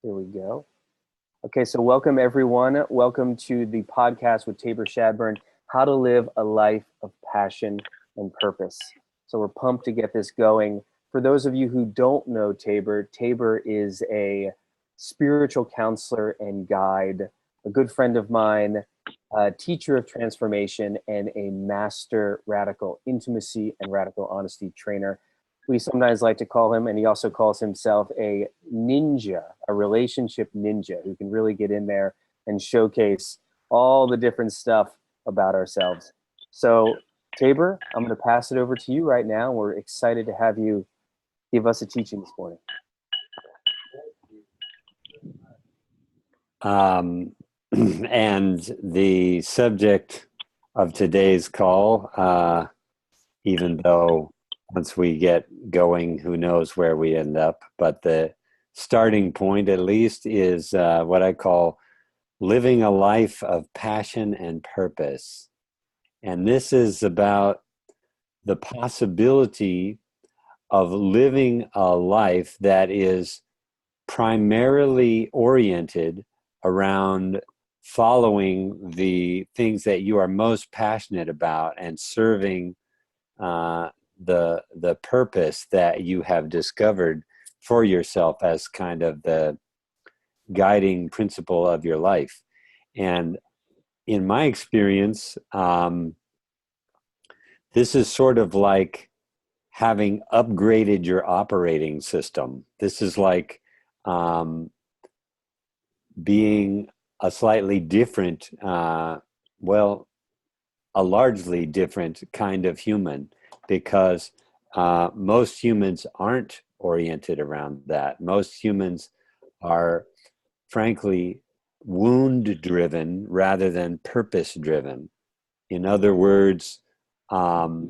Here we go. Okay, so welcome everyone. Welcome to the podcast with Tabor Shadburn, How to Live a Life of Passion and Purpose. So we're pumped to get this going. For those of you who don't know Tabor, Tabor is a spiritual counselor and guide, a good friend of mine, a teacher of transformation, and a master radical intimacy and radical honesty trainer. We sometimes like to call him, and he also calls himself a ninja, a relationship ninja who can really get in there and showcase all the different stuff about ourselves. So, Tabor, I'm going to pass it over to you right now. We're excited to have you give us a teaching this morning. And the subject of today's call, even though once we get going, who knows where we end up, but the starting point at least is what I call living a life of passion and purpose. And this is about the possibility of living a life that is primarily oriented around following the things that you are most passionate about and serving the purpose that you have discovered for yourself as kind of the guiding principle of your life. And in my experience, this is sort of like having upgraded your operating system. This is like being a slightly different, a largely different kind of human, because most humans aren't oriented around that. Most humans are, frankly, wound-driven rather than purpose-driven. In other words, let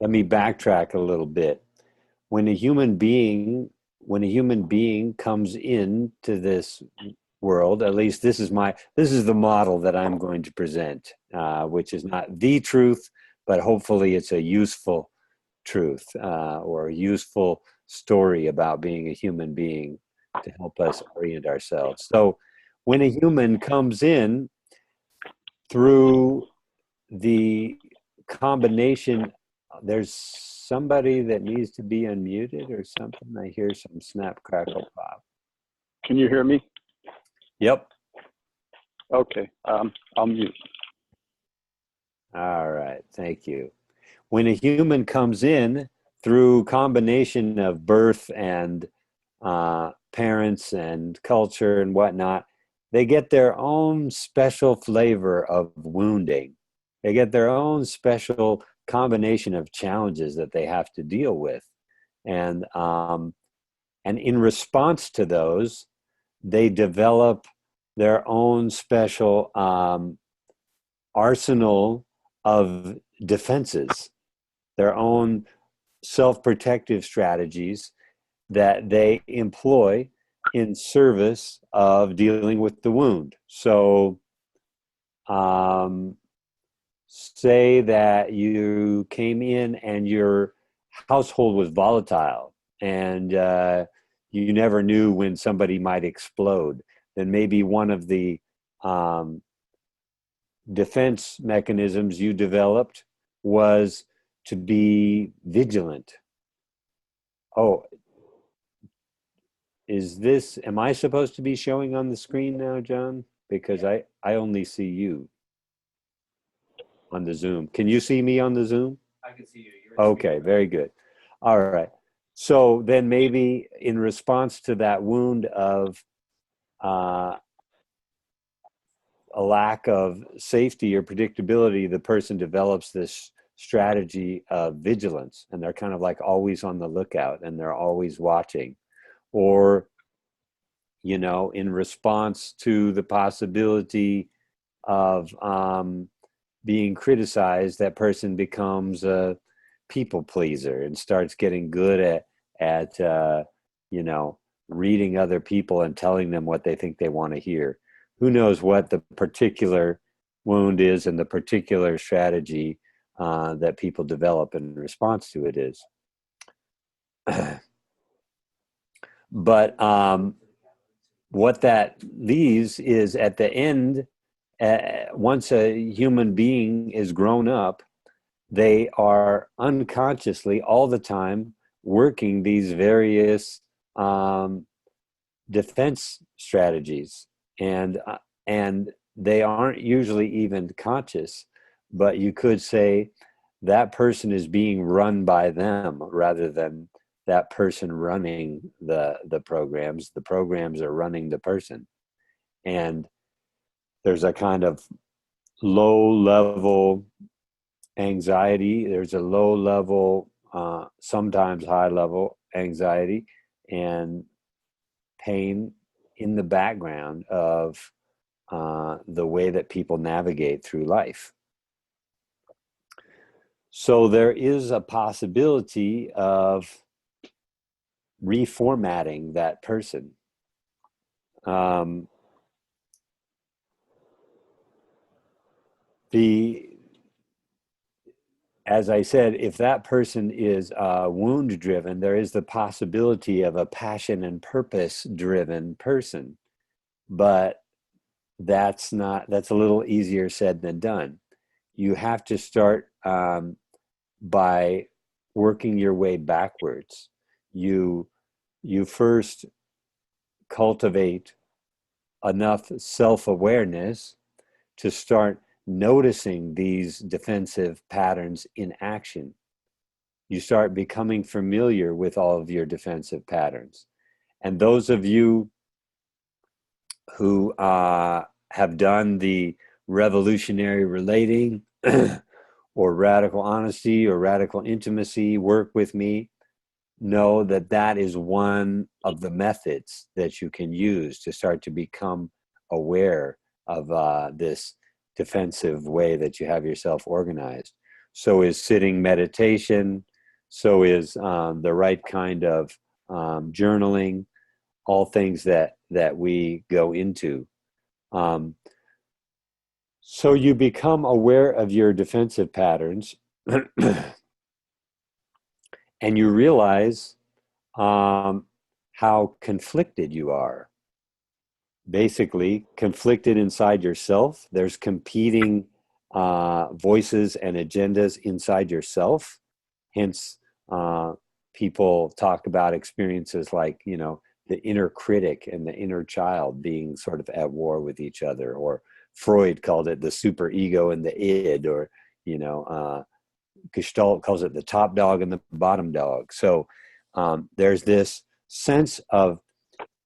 me backtrack a little bit. When a human being comes into this world, at least this is the model that I'm going to present, which is not the truth, but hopefully it's a useful truth or a useful story about being a human being to help us orient ourselves. So when a human comes in through the combination, there's somebody that needs to be unmuted or something. I hear some snap, crackle, pop. Can you hear me? Yep. Okay, I'll mute. All right, thank you. When a human comes in through combination of birth and parents and culture and whatnot, they get their own special flavor of wounding. They get their own special combination of challenges that they have to deal with. And in response to those, they develop their own special arsenal of defenses, their own self-protective strategies that they employ in service of dealing with the wound. So say that you came in and your household was volatile and you never knew when somebody might explode. Then maybe one of the defense mechanisms you developed was to be vigilant. Oh, am I supposed to be showing on the screen now, John? Because I only see you on the Zoom. Can you see me on the Zoom? I can see you. Okay, very good. All right. So then maybe in response to that wound of a lack of safety or predictability, the person develops this strategy of vigilance, and they're kind of like always on the lookout and they're always watching. Or, in response to the possibility of being criticized, that person becomes a people pleaser and starts getting good at reading other people and telling them what they think they want to hear. Who knows what the particular wound is and the particular strategy that people develop in response to it is. But what that leaves is at the end, once a human being is grown up, they are unconsciously all the time working these various defense strategies, and they aren't usually even conscious, but you could say that person is being run by them rather than that person running the programs. The programs are running the person, and there's a kind of low level anxiety. There's a low level, sometimes high level anxiety and pain in the background of the way that people navigate through life. So there is a possibility of reformatting that person. As I said, if that person is wound driven, there is the possibility of a passion and purpose driven person. But that's a little easier said than done. You have to start by working your way backwards. You first cultivate enough self-awareness to start noticing these defensive patterns in action. You start becoming familiar with all of your defensive patterns. And those of you who have done the revolutionary relating or radical honesty or radical intimacy work with me know that that is one of the methods that you can use to start to become aware of this defensive way that you have yourself organized. So is sitting meditation, so is the right kind of journaling, all things that we go into. So you become aware of your defensive patterns and you realize how conflicted you are. Basically, conflicted inside yourself. There's competing voices and agendas inside yourself. Hence, people talk about experiences like, the inner critic and the inner child being sort of at war with each other, or Freud called it the superego and the id, or, Gestalt calls it the top dog and the bottom dog. So there's this sense of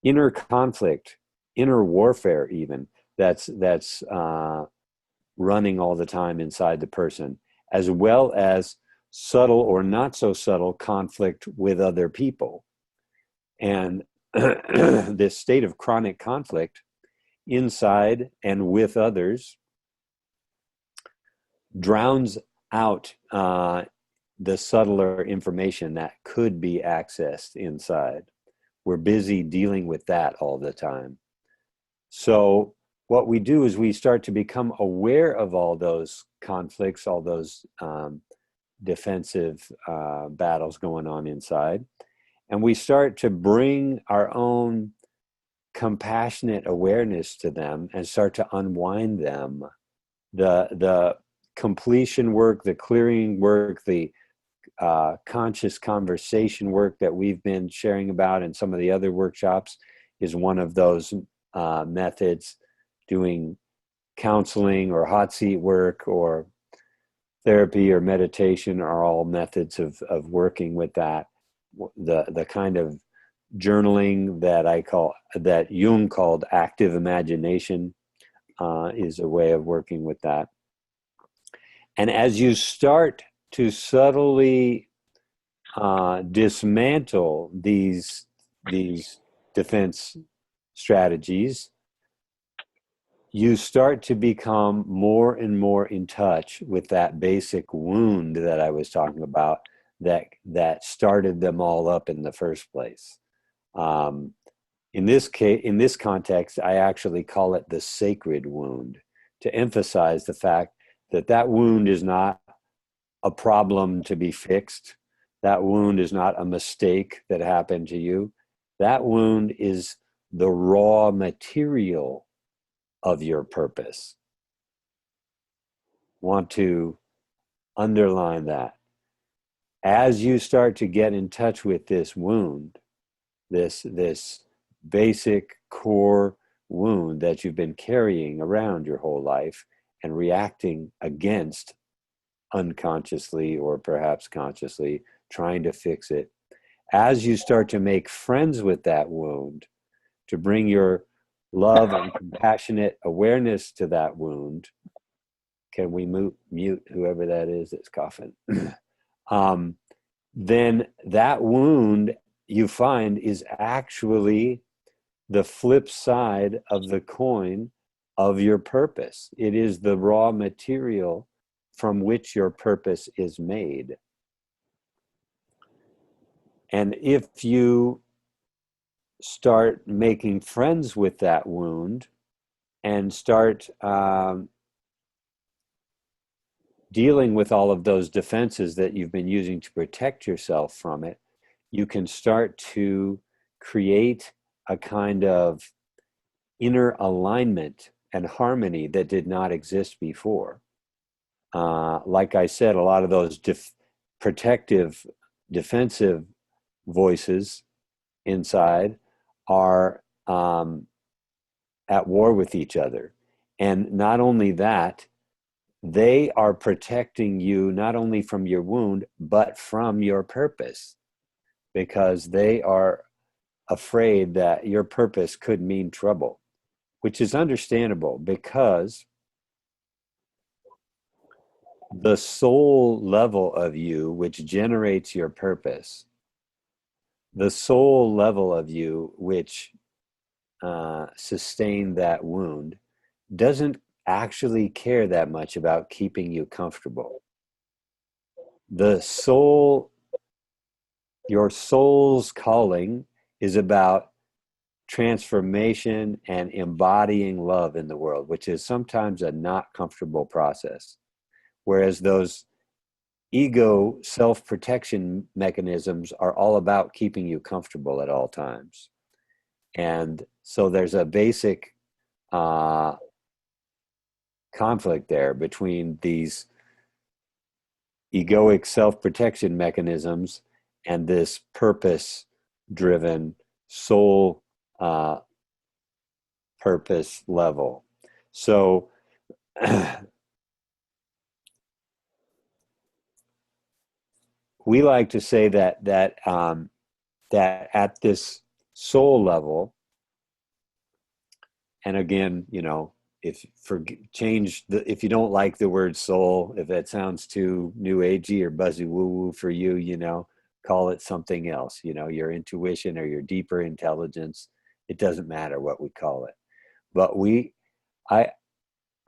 inner conflict, inner warfare even, that's running all the time inside the person, as well as subtle or not so subtle conflict with other people. And this state of chronic conflict inside and with others drowns out the subtler information that could be accessed inside. We're busy dealing with that all the time. So what we do is we start to become aware of all those conflicts, all those defensive battles going on inside. And we start to bring our own compassionate awareness to them and start to unwind them. The completion work, the clearing work, the conscious conversation work that we've been sharing about in some of the other workshops is one of those methods. Doing counseling or hot seat work or therapy or meditation are all methods of working with that. The kind of journaling that Jung called active imagination is a way of working with that. And as you start to subtly dismantle these defense strategies, you start to become more and more in touch with that basic wound that I was talking about that started them all up in the first place. In this context, I actually call it the sacred wound, to emphasize the fact that wound is not a problem to be fixed. That wound is not a mistake that happened to you. That wound is the raw material of your purpose. Want to underline that. As you start to get in touch with this wound, this basic core wound that you've been carrying around your whole life and reacting against unconsciously or perhaps consciously, trying to fix it. As you start to make friends with that wound, to bring your love and compassionate awareness to that wound, can we mute whoever that is that's coughing? Then that wound you find is actually the flip side of the coin of your purpose. It is the raw material from which your purpose is made. And if you start making friends with that wound and start dealing with all of those defenses that you've been using to protect yourself from it, you can start to create a kind of inner alignment and harmony that did not exist before. Like I said, a lot of those protective, defensive voices inside are at war with each other. And not only that, they are protecting you not only from your wound, but from your purpose, because they are afraid that your purpose could mean trouble, which is understandable because the soul level of you, which generates your purpose, the soul level of you, which sustained that wound, doesn't actually care that much about keeping you comfortable. The soul, your soul's calling is about transformation and embodying love in the world, which is sometimes a not comfortable process. Whereas those ego self-protection mechanisms are all about keeping you comfortable at all times. And so there's a basic conflict there between these egoic self-protection mechanisms and this purpose-driven soul purpose level. So we like to say that at this soul level, and again, if you don't like the word soul, if that sounds too new agey or buzzy woo woo for you, call it something else. Your intuition or your deeper intelligence. It doesn't matter what we call it. But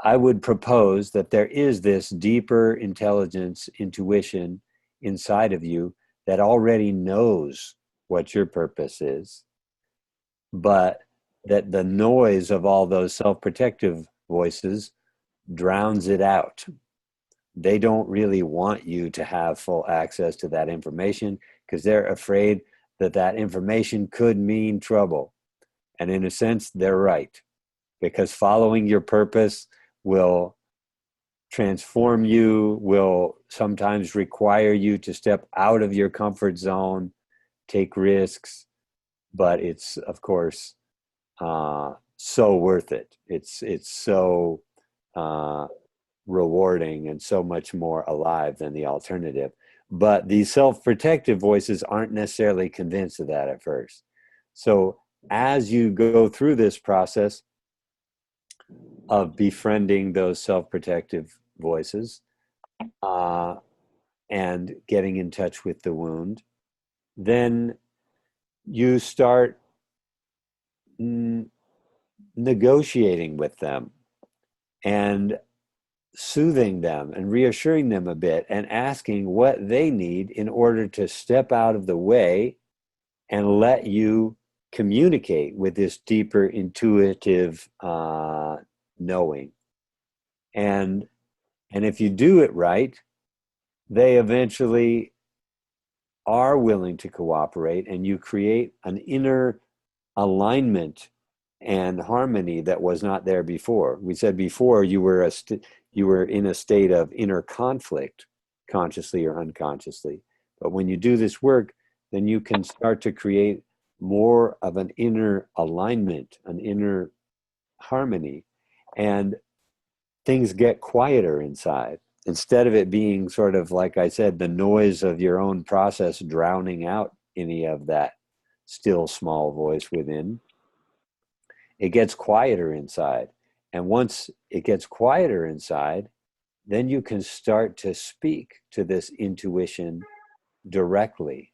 I would propose that there is this deeper intelligence, intuition inside of you that already knows what your purpose is, but that the noise of all those self-protective voices drowns it out. They don't really want you to have full access to that information because they're afraid that information could mean trouble. And in a sense, they're right, because following your purpose will transform you, will sometimes require you to step out of your comfort zone, take risks, but it's, of course, so worth it. It's so rewarding and so much more alive than the alternative. But these self-protective voices aren't necessarily convinced of that at first. So as you go through this process of befriending those self-protective voices and getting in touch with the wound, then you start negotiating with them and soothing them and reassuring them a bit and asking what they need in order to step out of the way and let you communicate with this deeper intuitive knowing. And if you do it right, they eventually are willing to cooperate, and you create an inner alignment and harmony that was not there before. We said before you were you were in a state of inner conflict, consciously or unconsciously. But when you do this work, then you can start to create more of an inner alignment, an inner harmony, and things get quieter inside. Instead of it being sort of, like I said, the noise of your own process drowning out any of that still small voice within, it gets quieter inside. And once it gets quieter inside, then you can start to speak to this intuition directly.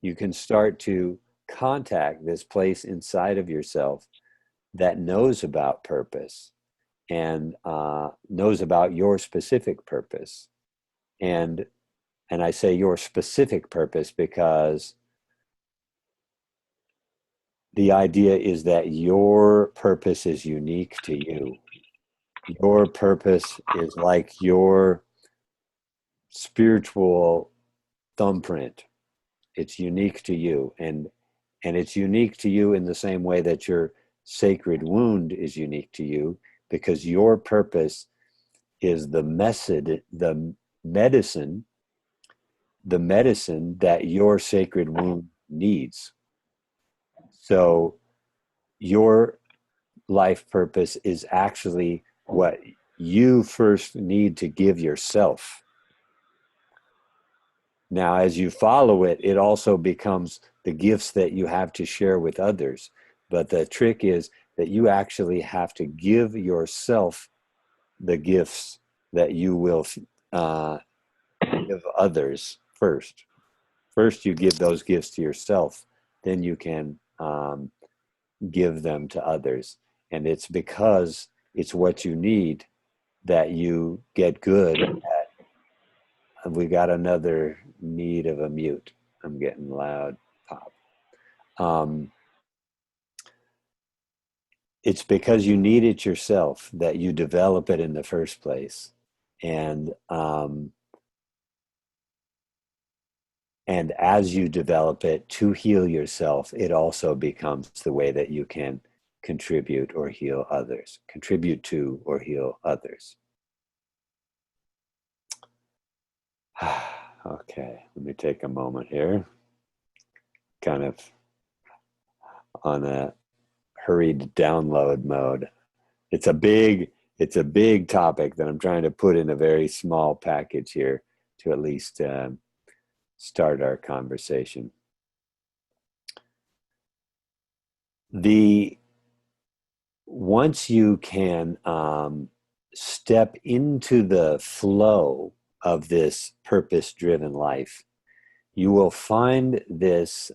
You can start to contact this place inside of yourself that knows about purpose and knows about your specific purpose. And I say your specific purpose because the idea is that your purpose is unique to you. Your purpose is like your spiritual thumbprint. It's unique to you, and it's unique to you in the same way that your sacred wound is unique to you, because your purpose is the medicine that your sacred wound needs. So your life purpose is actually what you first need to give yourself. Now, as you follow it, it also becomes the gifts that you have to share with others. But the trick is that you actually have to give yourself the gifts that you will give others first. First, you give those gifts to yourself, then you can give them to others. And it's because it's what you need that you get good at. We got another need of a mute. I'm getting loud pop. It's because you need it yourself that you develop it in the first place. And as you develop it to heal yourself, it also becomes the way that you can contribute or heal others, contribute to or heal others. Okay, let me take a moment here. Kind of on a hurried download mode. It's a big topic that I'm trying to put in a very small package here to at least start our conversation. Once you can step into the flow of this purpose-driven life, you will find this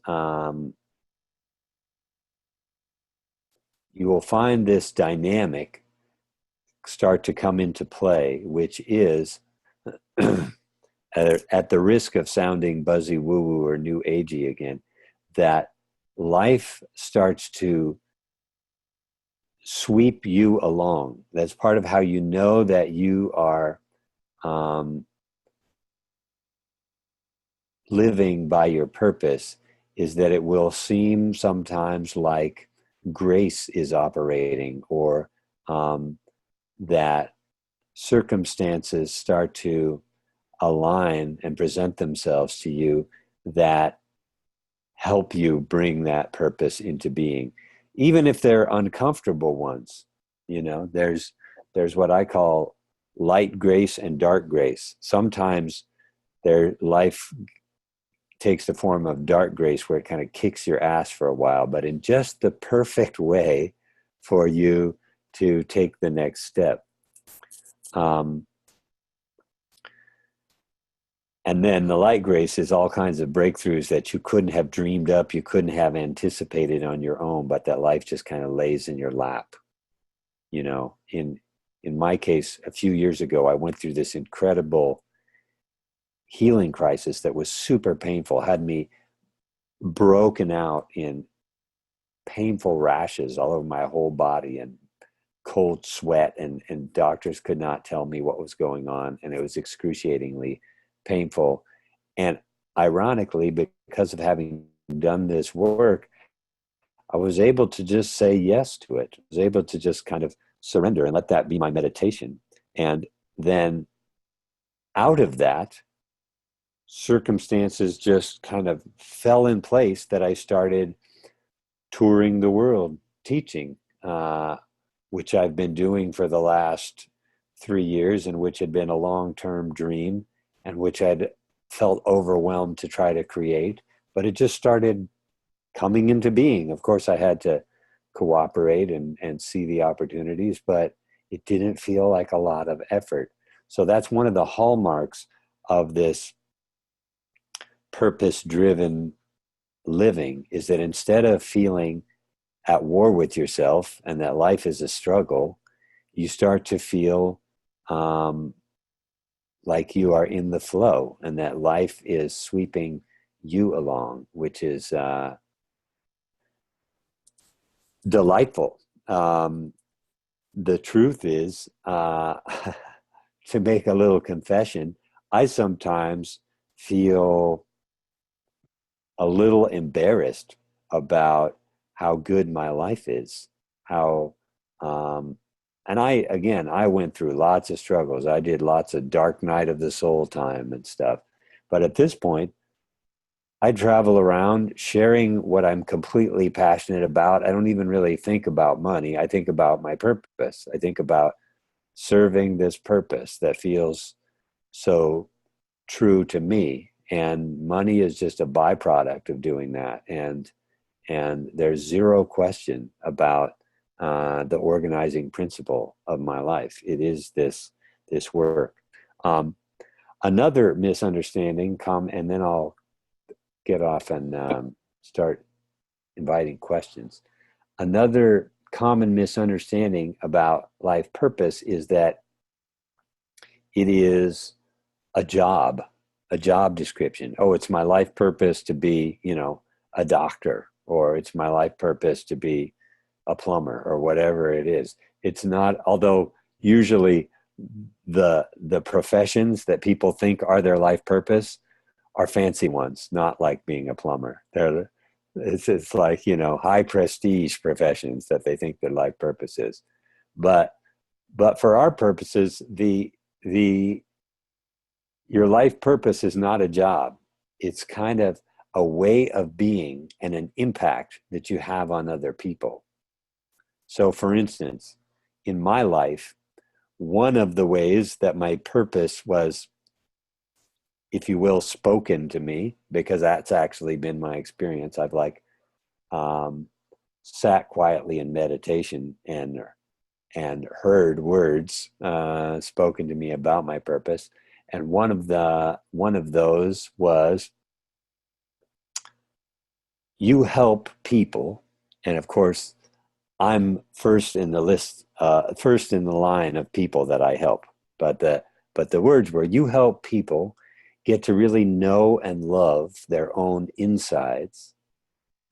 dynamic start to come into play, which is at the risk of sounding buzzy woo-woo or new agey again, that life starts to sweep you along. That's part of how you know that you are living by your purpose, is that it will seem sometimes like grace is operating, or that circumstances start to align and present themselves to you that help you bring that purpose into being, even if they're uncomfortable ones. You know, there's what I call light grace and dark grace. Sometimes their life takes the form of dark grace, where it kind of kicks your ass for a while, but in just the perfect way for you to take the next step. And then the light grace is all kinds of breakthroughs that you couldn't have dreamed up, you couldn't have anticipated on your own, but that life just kind of lays in your lap. You know, in my case, a few years ago, I went through this incredible healing crisis that was super painful, had me broken out in painful rashes all over my whole body and cold sweat, and doctors could not tell me what was going on, and it was excruciatingly painful. And ironically, because of having done this work, I was able to just say yes to it. I was able to just kind of surrender and let that be my meditation. And then out of that, circumstances just kind of fell in place that I started touring the world teaching, which I've been doing for the last 3 years, and which had been a long-term dream, and which I'd felt overwhelmed to try to create. But it just started coming into being. Of course, I had to cooperate and see the opportunities, but it didn't feel like a lot of effort. So that's one of the hallmarks of this purpose-driven living, is that instead of feeling at war with yourself and that life is a struggle, you start to feel like you are in the flow and that life is sweeping you along, which is delightful. The truth is, to make a little confession, I sometimes feel a little embarrassed about how good my life is. How, and I went through lots of struggles. I did lots of dark night of the soul time and stuff. But at this point, I travel around sharing what I'm completely passionate about. I don't even really think about money. I think about my purpose. I think about serving this purpose that feels so true to me. And money is just a byproduct of doing that. And there's zero question about the organizing principle of my life. It is this work. Another misunderstanding and then I'll get off and start inviting questions. Another common misunderstanding about life purpose is that it is a job description. Oh, it's my life purpose to be, a doctor, or it's my life purpose to be a plumber, or whatever it is. It's not, although usually the professions that people think are their life purpose are fancy ones, not like being a plumber. It's like, high prestige professions that they think their life purpose is. But for our purposes, your life purpose is not a job. It's kind of a way of being and an impact that you have on other people. So for instance, in my life, one of the ways that my purpose was, if you will, spoken to me, because that's actually been my experience. I've sat quietly in meditation and heard words spoken to me about my purpose. And one of those was, you help people. And of course, I'm first in the list, first in the line of people that I help. But the words were, you help people get to really know and love their own insides,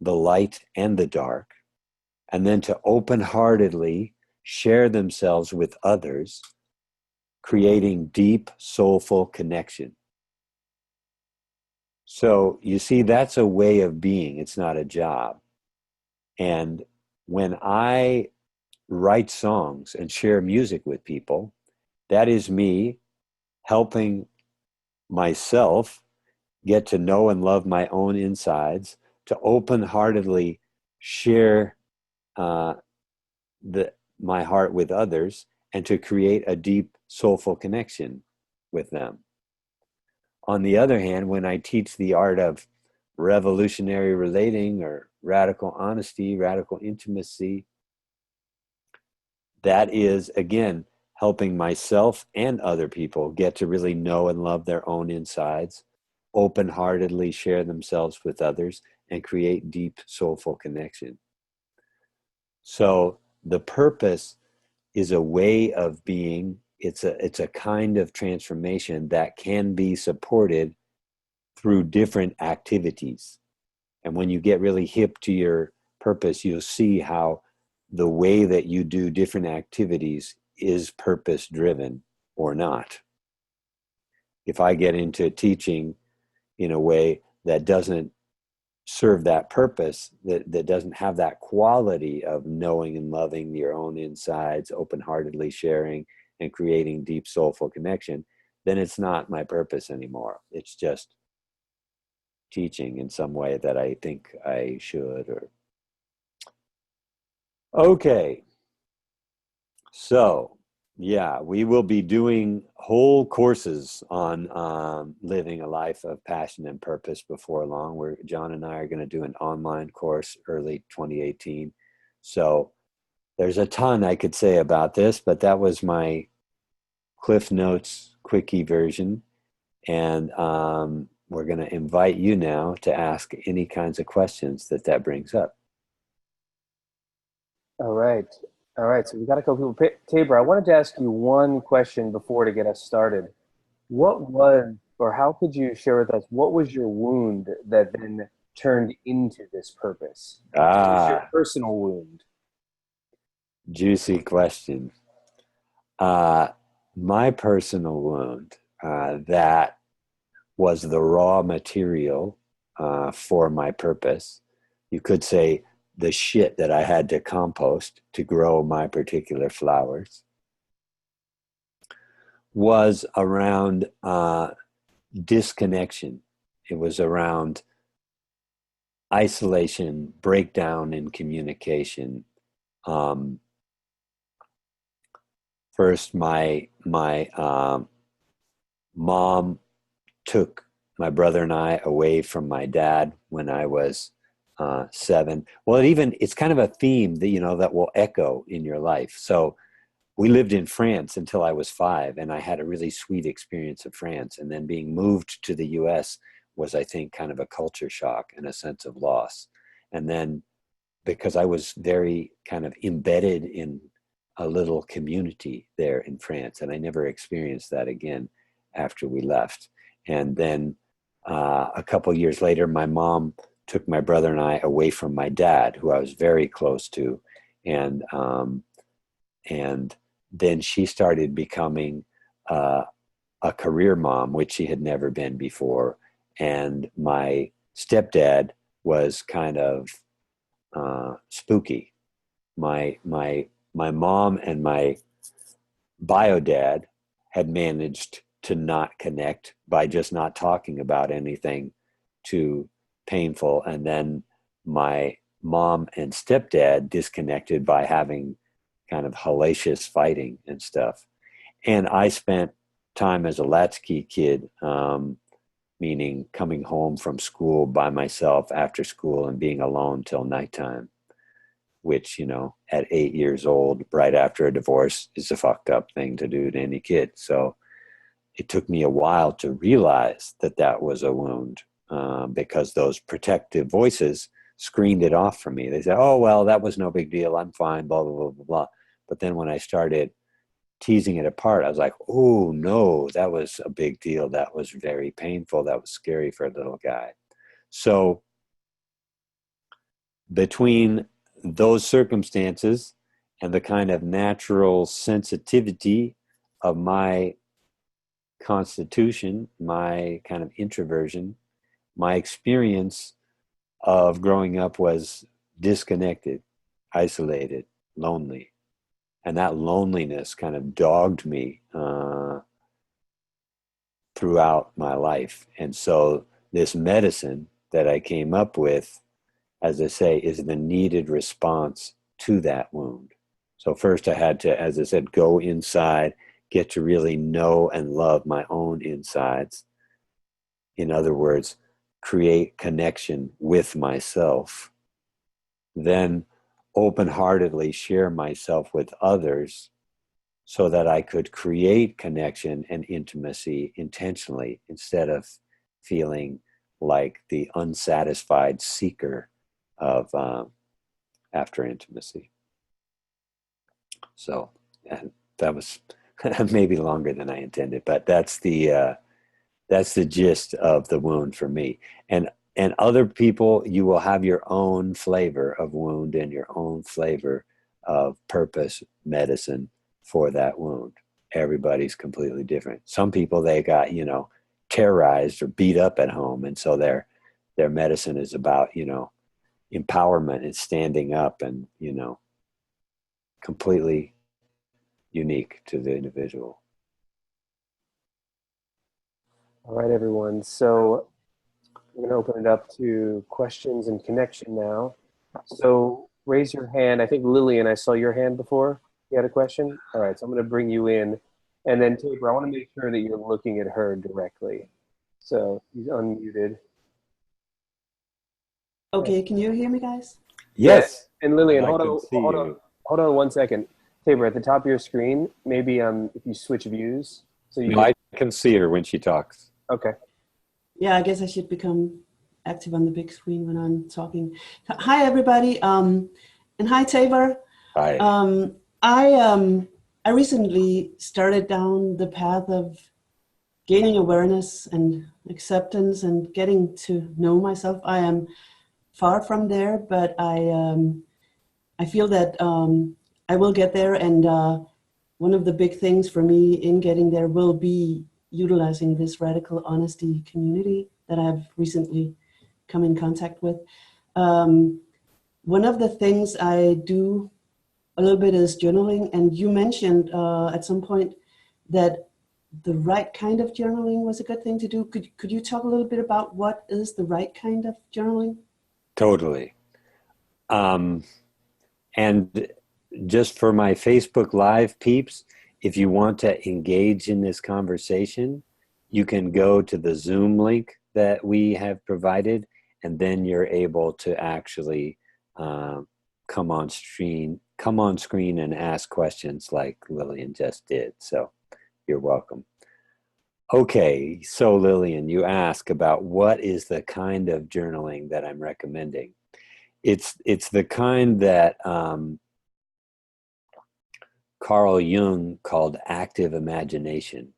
the light and the dark, and then to open-heartedly share themselves with others, creating deep, soulful connection. So you see, that's a way of being. It's not a job. And when I write songs and share music with people, that is me helping myself get to know and love my own insides, to open-heartedly share my heart with others, and to create a deep, soulful connection with them. On the other hand, when I teach the art of revolutionary relating, or radical honesty, radical intimacy, that is, again, helping myself and other people get to really know and love their own insides, open-heartedly share themselves with others, and create deep, soulful connection. So the purpose is a way of being. It's a kind of transformation that can be supported through different activities. And when you get really hip to your purpose, you'll see how the way that you do different activities is purpose driven or not. If I get into teaching, in a way that doesn't serve that purpose, that doesn't have that quality of knowing and loving your own insides, open-heartedly sharing and creating deep soulful connection, then it's not my purpose anymore. It's just teaching in some way that I think I should. Or okay, so yeah, we will be doing whole courses on living a life of passion and purpose before long. John and I are going to do an online course early 2018. So there's a ton I could say about this, but that was my Cliff Notes quickie version. And we're going to invite you now to ask any kinds of questions that brings up. All right. All right. So we got a couple people. Tabor, I wanted to ask you one question before to get us started. What was, or how could you share with us, what was your wound that then turned into this purpose? What was your personal wound? Juicy question. My personal wound, that was the raw material for my purpose. You could say the shit that I had to compost to grow my particular flowers, was around disconnection. It was around isolation, breakdown in communication. First, my mom took my brother and I away from my dad when I was 7. Well, it's kind of a theme that, that will echo in your life. So we lived in France until I was 5, and I had a really sweet experience of France. And then being moved to the US was, I think, kind of a culture shock and a sense of loss. And then because I was very kind of embedded in a little community there in France, and I never experienced that again after we left. And then a couple years later, my mom took my brother and I away from my dad, who I was very close to, and then she started becoming a career mom, which she had never been before. And my stepdad was kind of spooky. My mom and my bio dad had managed to not connect by just not talking about anything too painful. And then my mom and stepdad disconnected by having kind of hellacious fighting and stuff. And I spent time as a latchkey kid, meaning coming home from school by myself after school and being alone till nighttime, which, at 8 years old, right after a divorce, is a fucked up thing to do to any kid. So it took me a while to realize that was a wound, because those protective voices screened it off from me. They said, oh, well, that was no big deal. I'm fine, blah, blah, blah, blah, blah. But then when I started teasing it apart, I was like, oh, no, that was a big deal. That was very painful. That was scary for a little guy. So between those circumstances and the kind of natural sensitivity of my constitution, my kind of introversion, my experience of growing up was disconnected, isolated, lonely. And that loneliness kind of dogged me throughout my life. And so this medicine that I came up with, as I say, is the needed response to that wound. So first I had to, as I said, go inside, get to really know and love my own insides. In other words, create connection with myself. Then open-heartedly share myself with others so that I could create connection and intimacy intentionally instead of feeling like the unsatisfied seeker of after intimacy. So, and that was maybe longer than I intended, but that's the gist of the wound for me. And other people, you will have your own flavor of wound and your own flavor of purpose, medicine for that wound. Everybody's completely different. Some people, they got, terrorized or beat up at home. And so their medicine is about, empowerment and standing up and, completely unique to the individual. All right, everyone. So I'm going to open it up to questions and connection now. So raise your hand. I think Lillian, I saw your hand before. You had a question? All right, so I'm going to bring you in. And then Tabor, I want to make sure that you're looking at her directly. So he's unmuted. Okay, can you hear me, guys? Yes. And Lillian, I hold can see you. on 1 second. Tabor, at the top of your screen, maybe if you switch views. So you No, I can see her when she talks. Okay. Yeah, I guess I should become active on the big screen when I'm talking. Hi, everybody, and hi, Tabor. Hi. I recently started down the path of gaining awareness and acceptance and getting to know myself. I am far from there, but I feel that I will get there, and one of the big things for me in getting there will be utilizing this radical honesty community that I've recently come in contact with. One of the things I do a little bit is journaling, and you mentioned at some point that the right kind of journaling was a good thing to do. Could you talk a little bit about what is the right kind of journaling? Totally. And just for my Facebook Live peeps, if you want to engage in this conversation, you can go to the Zoom link that we have provided, and then you're able to actually come on screen and ask questions like Lillian just did. So you're welcome. Okay, so Lillian, you ask about what is the kind of journaling that I'm recommending. It's the kind that Carl Jung called active imagination,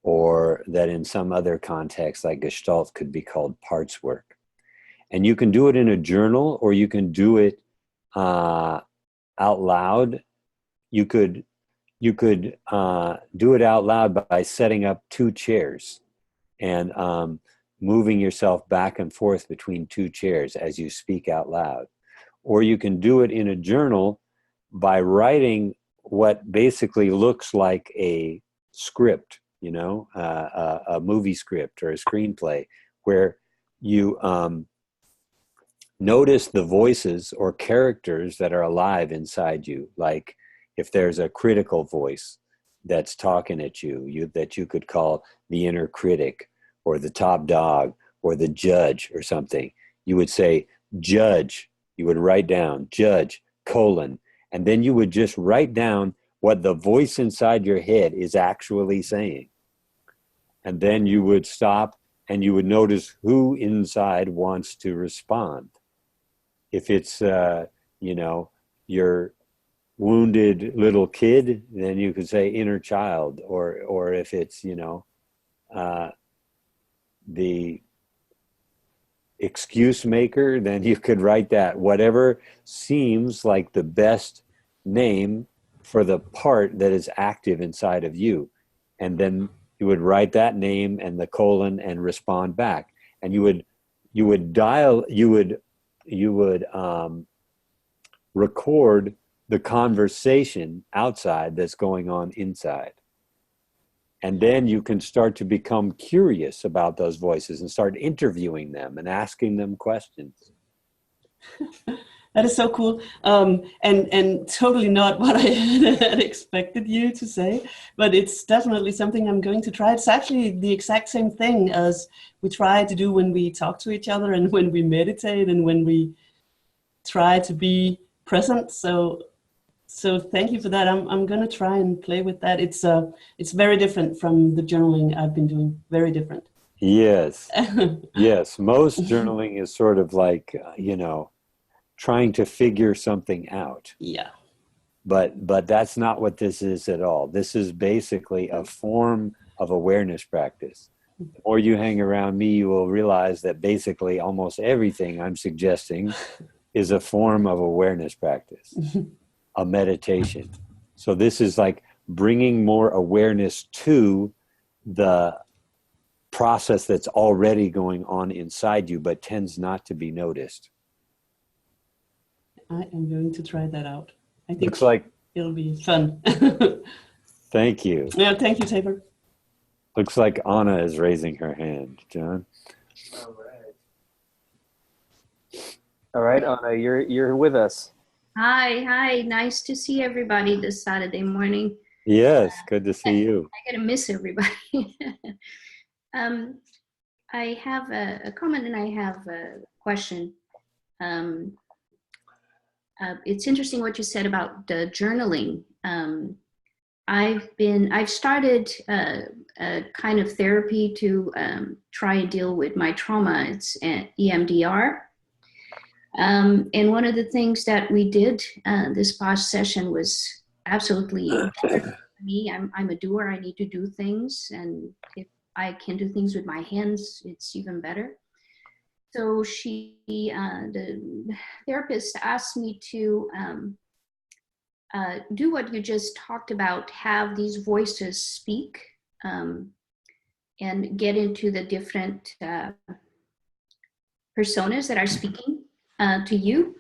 or that in some other context like Gestalt could be called parts work. And you can do it in a journal, or you can do it out loud. You could do it out loud by setting up two chairs and moving yourself back and forth between two chairs as you speak out loud. Or you can do it in a journal by writing what basically looks like a script, a movie script or a screenplay, where you notice the voices or characters that are alive inside you. Like if there's a critical voice that's talking at you that you could call the inner critic or the top dog or the judge or something, you would say, judge. You would write down judge, colon, and then you would just write down what the voice inside your head is actually saying. And then you would stop and you would notice who inside wants to respond. If it's, your wounded little kid, then you could say inner child. Or if it's, the excuse maker, then you could write that. Whatever seems like the best name for the part that is active inside of you. And then you would write that name and the colon and respond back. And you would record the conversation outside that's going on inside. And then you can start to become curious about those voices and start interviewing them and asking them questions. That is so cool, and totally not what I had expected you to say, but it's definitely something I'm going to try. It's actually the exact same thing as we try to do when we talk to each other and when we meditate and when we try to be present. So thank you for that. I'm going to try and play with that. It's very different from the journaling I've been doing. Very different. Yes. Yes. Most journaling is sort of like, trying to figure something out. Yeah. But that's not what this is at all. This is basically a form of awareness practice. The more you hang around me, you will realize that basically almost everything I'm suggesting is a form of awareness practice, a meditation. So this is like bringing more awareness to the process that's already going on inside you, but tends not to be noticed. I am going to try that out. I think Looks like, it'll be fun. thank you. Yeah, thank you, Tabor. Looks like Anna is raising her hand, John. All right, Anna, you're with us. Hi. Nice to see everybody this Saturday morning. Yes, good to see you. I gotta miss everybody. I have a comment and I have a question. It's interesting what you said about the journaling. I've started a kind of therapy to try and deal with my trauma. It's EMDR. And one of the things that we did this past session was absolutely me. I'm a doer. I need to do things, and if I can do things with my hands, it's even better. So the therapist asked me to do what you just talked about, have these voices speak and get into the different personas that are speaking to you.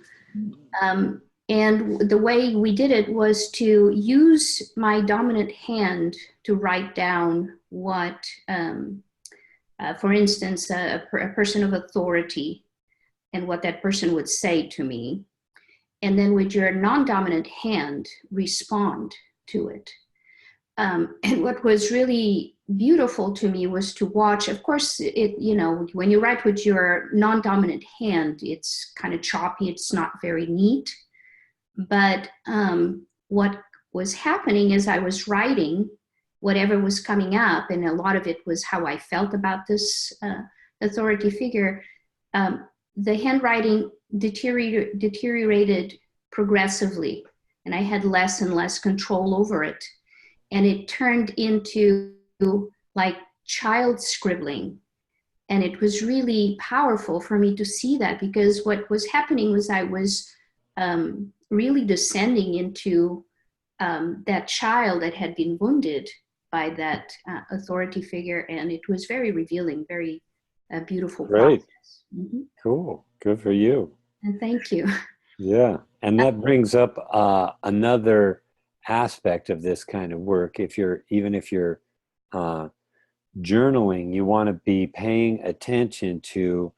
And the way we did it was to use my dominant hand to write down what, for instance, a person of authority and what that person would say to me. And then with your non-dominant hand, respond to it. And what was really beautiful to me was to watch, of course, when you write with your non-dominant hand, it's kind of choppy, it's not very neat. But what was happening is I was writing whatever was coming up, and a lot of it was how I felt about this authority figure. The handwriting deteriorated progressively, and I had less and less control over it. And it turned into like child scribbling. And it was really powerful for me to see that, because what was happening was I was really descending into that child that had been wounded by that authority figure. And it was very revealing, very beautiful Great. process. Mm-hmm. Cool. Good for you. And thank you. Yeah. And that brings up another aspect of this kind of work. Even if you're journaling, you want to be paying attention to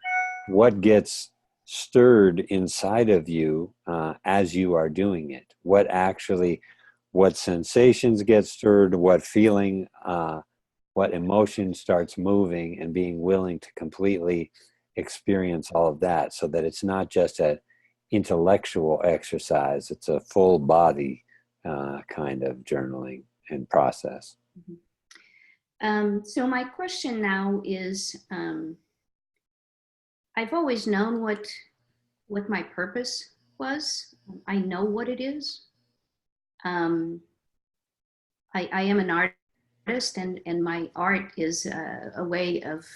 what gets stirred inside of you as you are doing it. What sensations get stirred, what feeling, what emotion starts moving, and being willing to completely experience all of that, so that it's not just an intellectual exercise, it's a full body kind of journaling and process. So my question now is, I've always known what my purpose was. I know what it is. I am an artist, and my art is a way of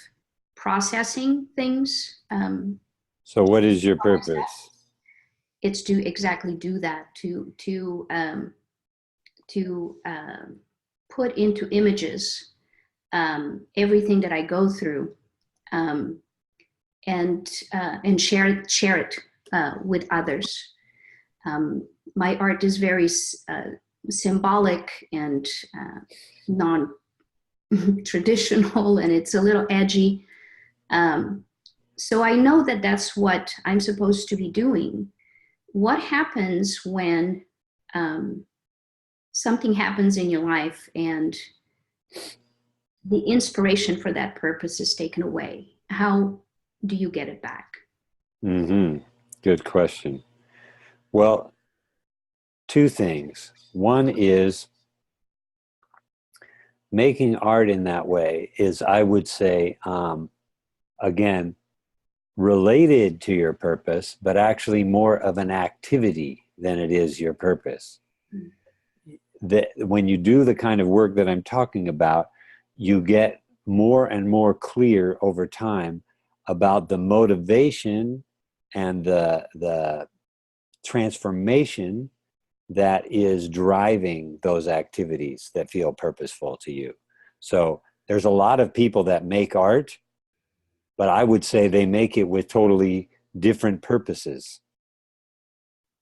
processing things. So what is your purpose? It's to exactly do that, to put into images everything that I go through, and share it with others. My art is very symbolic and non-traditional, and it's a little edgy. So I know that that's what I'm supposed to be doing. What happens when something happens in your life and the inspiration for that purpose is taken away? How do you get it back? Mm-hmm. Good question. Well, two things. One is making art in that way is, I would say, again, related to your purpose, but actually more of an activity than it is your purpose. That when you do the kind of work that I'm talking about, you get more and more clear over time about the motivation and the transformation that is driving those activities that feel purposeful to you. So There's a lot of people that make art, but I would say they make it with totally different purposes.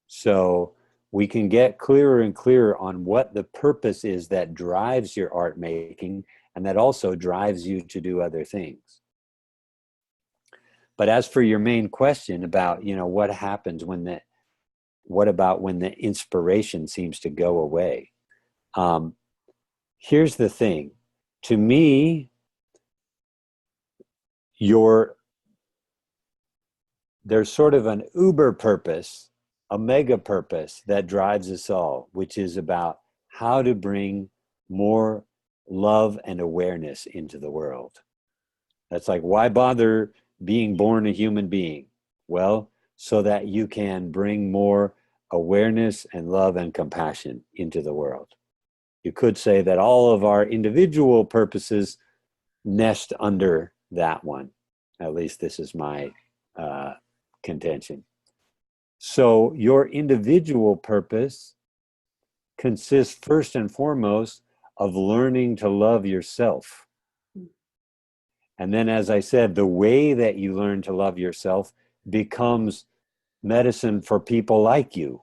So we can get clearer and clearer on what the purpose is that drives your art making, and that also drives you to do other things. But as for your main question about, what happens what about when the inspiration seems to go away? Here's the thing. To me, there's sort of an uber purpose, a mega purpose that drives us all, which is about how to bring more love and awareness into the world. That's like, why bother being born a human being? Well, so that you can bring more awareness and love and compassion into the world. You could say that all of our individual purposes nest under that one. At least this is my contention. So your individual purpose consists first and foremost of learning to love yourself. And then, as I said, the way that you learn to love yourself becomes medicine for people like you.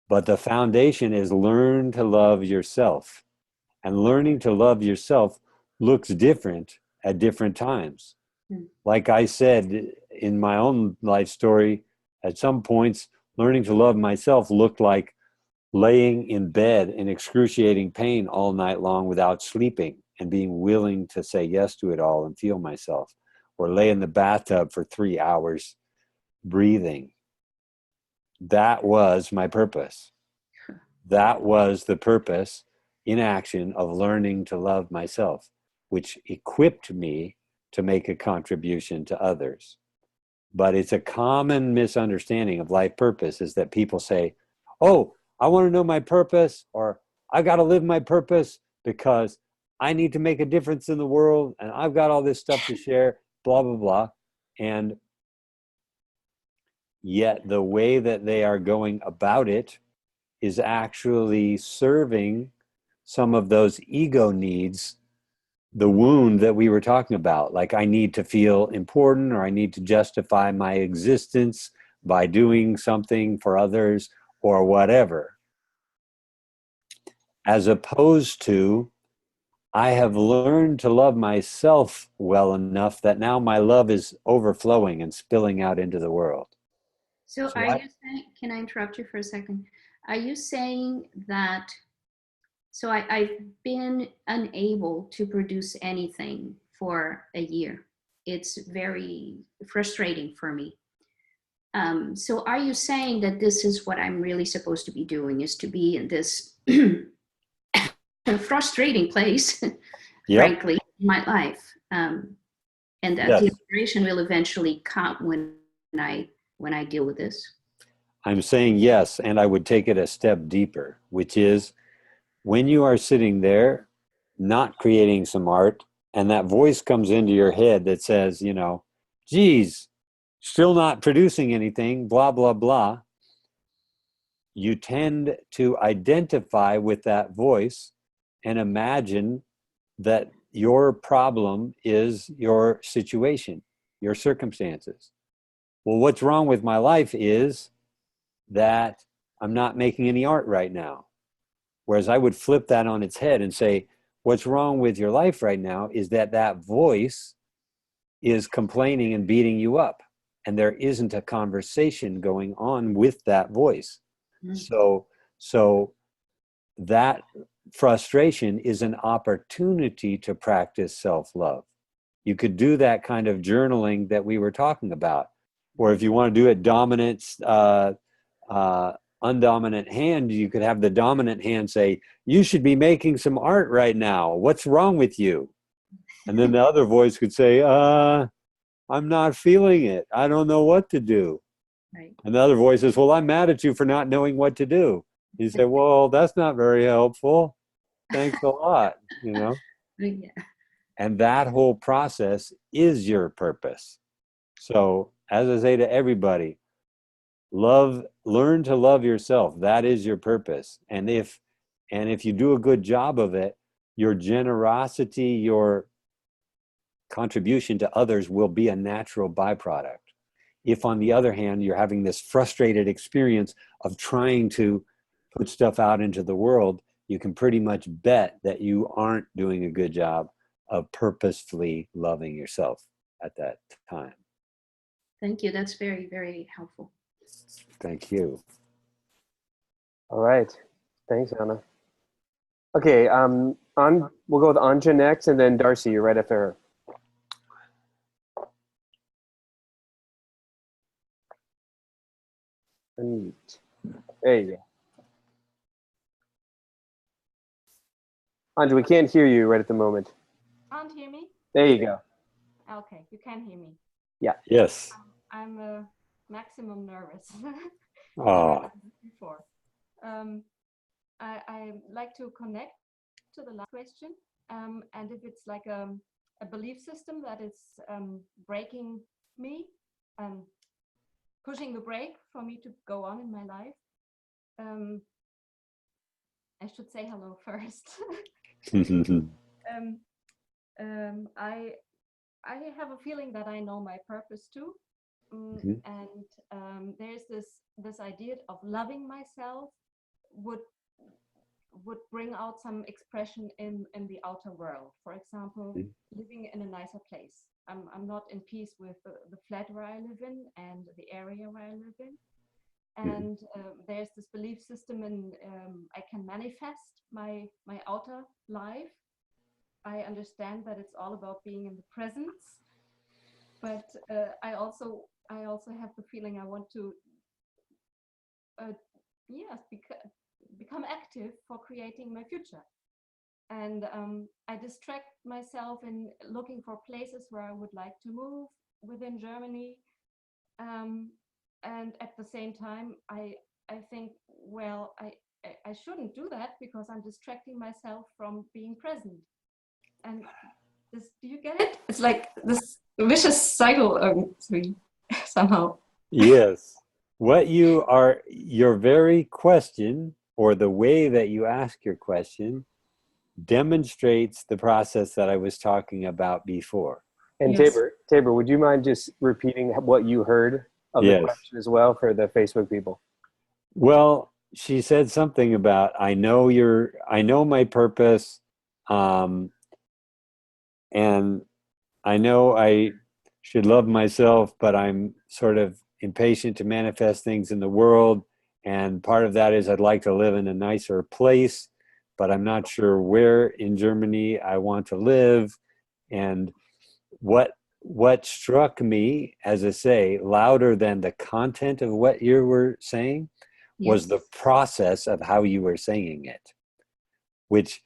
But the foundation is learn to love yourself. And learning to love yourself looks different at different times. Like I said in my own life story, at some points, learning to love myself looked like laying in bed in excruciating pain all night long without sleeping and being willing to say yes to it all and feel myself, or lay in the bathtub for 3 hours breathing. That was my purpose. That was the purpose in action of learning to love myself, which equipped me to make a contribution to others. But it's a common misunderstanding of life purpose is that people say, oh, I want to know my purpose, or I got to live my purpose because I need to make a difference in the world and I've got all this stuff to share, blah, blah, blah. And yet the way that they are going about it is actually serving some of those ego needs, the wound that we were talking about. Like, I need to feel important, or I need to justify my existence by doing something for others or whatever. As opposed to, I have learned to love myself well enough that now my love is overflowing and spilling out into the world. So are you saying, can I interrupt you for a second? Are you saying that, so I've been unable to produce anything for a year. It's very frustrating for me. So are you saying that this is what I'm really supposed to be doing, is to be in this frustrating place, Yep. frankly, in my life? And that Yes. the inspiration will eventually come when I deal with this? I'm saying yes, and I would take it a step deeper, which is when you are sitting there not creating some art, and that voice comes into your head that says, geez, still not producing anything, blah, blah, blah. You tend to identify with that voice and imagine that your problem is your situation, your circumstances. Well, what's wrong with my life is that I'm not making any art right now. Whereas I would flip that on its head and say, what's wrong with your life right now is that voice is complaining and beating you up. And there isn't a conversation going on with that voice. Mm-hmm. So that frustration is an opportunity to practice self-love. You could do that kind of journaling that we were talking about. Or if you want to do it undominant hand, you could have the dominant hand say, you should be making some art right now. What's wrong with you? And then the other voice could say, I'm not feeling it. I don't know what to do. Right. And the other voice says, well, I'm mad at you for not knowing what to do. You say, well, that's not very helpful. Thanks a lot, Yeah. And that whole process is your purpose. So as I say to everybody, learn to love yourself. That is your purpose. And if you do a good job of it, your generosity, your contribution to others will be a natural byproduct. If, on the other hand, you're having this frustrated experience of trying to put stuff out into the world, you can pretty much bet that you aren't doing a good job of purposefully loving yourself at that time. Thank you. That's very, very helpful. Thank you. All right. Thanks, Anna. Okay, we'll go with Anja next, and then Darcy, you're right after her. Unmute. There you go. Anja, we can't hear you right at the moment. Can't hear me? There you go. Okay, you can hear me. Yes. I'm maximum nervous. Oh, Before. I like to connect to the last question, and if it's like a belief system that is breaking me, pushing the brake for me to go on in my life, I should say hello first. I have a feeling that I know my purpose too, and there's this idea of loving myself would bring out some expression in the outer world. For example, living in a nicer place. I'm not in peace with the flat where I live in and the area where I live in. And there's this belief system, and I can manifest my outer life. I understand that it's all about being in the presence, but I also have the feeling I want to become active for creating my future. And I distract myself in looking for places where I would like to move within Germany. And at the same time, I think, well, I shouldn't do that because I'm distracting myself from being present. And do you get it? It's like this vicious cycle somehow. yes. Your very question, or the way that you ask your question, demonstrates the process that I was talking about before. And Yes. Tabor, would you mind just repeating what you heard of the Yes. question as well for the Facebook people? Well, she said something about, I know my purpose, and I know I should love myself, but I'm sort of impatient to manifest things in the world. And part of that is I'd like to live in a nicer place, but I'm not sure where in Germany I want to live. And what struck me, as I say, louder than the content of what you were saying, was the process of how you were saying it, which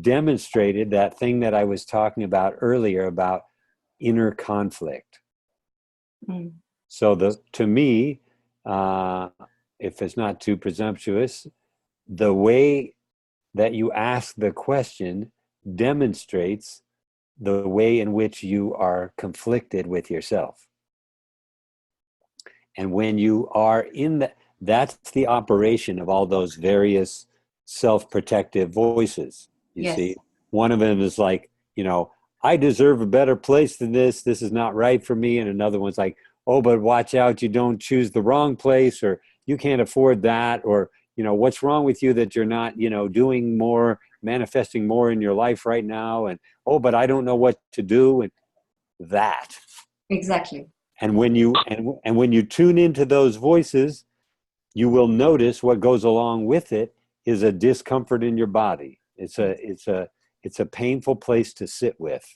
demonstrated that thing that I was talking about earlier about inner conflict. So to me, if it's not too presumptuous, the way that you ask the question demonstrates the way in which you are conflicted with yourself. And when you are in that's the operation of all those various self-protective voices. You see, one of them is like, I deserve a better place than this. This is not right for me. And another one's like, oh, but watch out, you don't choose the wrong place, or you can't afford that, or, what's wrong with you that you're not, doing more, manifesting more in your life right now. And, oh, but I don't know what to do. And that. Exactly. And when you tune into those voices, you will notice what goes along with it is a discomfort in your body. It's a painful place to sit with.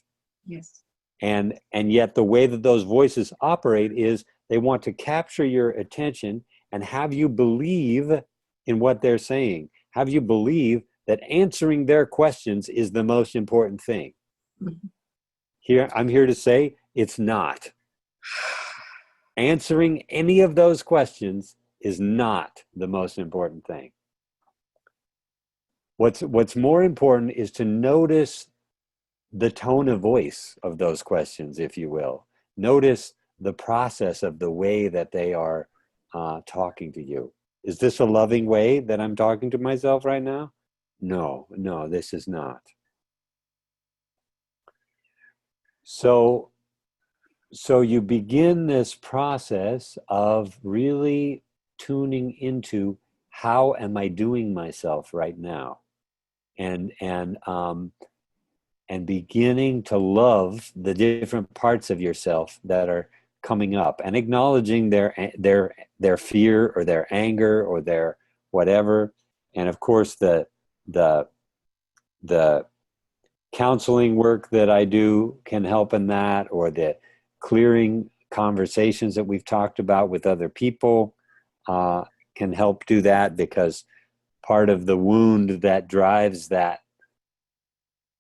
Yes. And yet the way that those voices operate is they want to capture your attention and have you believe in what they're saying. Have you believe that answering their questions is the most important thing. I'm here to say it's not. Answering any of those questions is not the most important thing. What's more important is to notice the tone of voice of those questions, if you will. Notice the process of the way that they are talking to you. Is this a loving way that I'm talking to myself right now? No, this is not. So you begin this process of really tuning into how am I doing myself right now, and beginning to love the different parts of yourself that are coming up, and acknowledging their fear or their anger or their whatever. And of course, the counseling work that I do can help in that, or the clearing conversations that we've talked about with other people can help do that, because part of the wound that drives that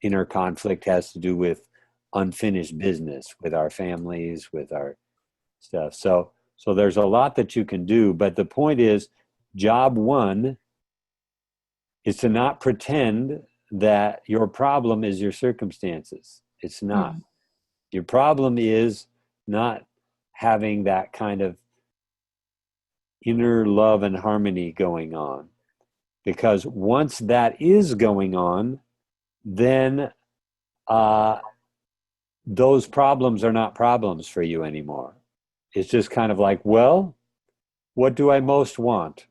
inner conflict has to do with unfinished business with our families, with our stuff. So there's a lot that you can do, but the point is, job one is to not pretend that your problem is your circumstances. It's not. Your problem is not having that kind of inner love and harmony going on. Because once that is going on, then those problems are not problems for you anymore. It's just kind of like, well, what do I most want?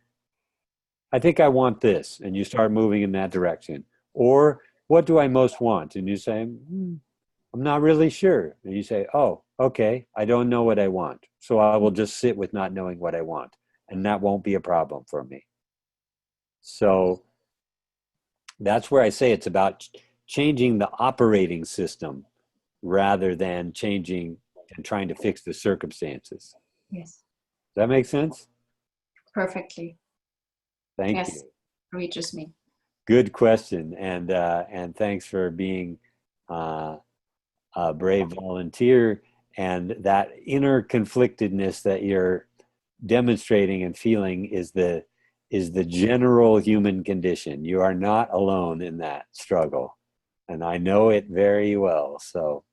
I think I want this. And you start moving in that direction. Or what do I most want? And you say, I'm not really sure. And you say, oh, okay, I don't know what I want. So I will just sit with not knowing what I want. And that won't be a problem for me. So that's where I say it's about changing the operating system rather than changing and trying to fix the circumstances. Yes. Does that make sense? Perfectly. Thank Yes. you. Reaches me. Good question, and thanks for being a brave volunteer. And that inner conflictedness that you're demonstrating and feeling is the general human condition. You are not alone in that struggle, and I know it very well. So,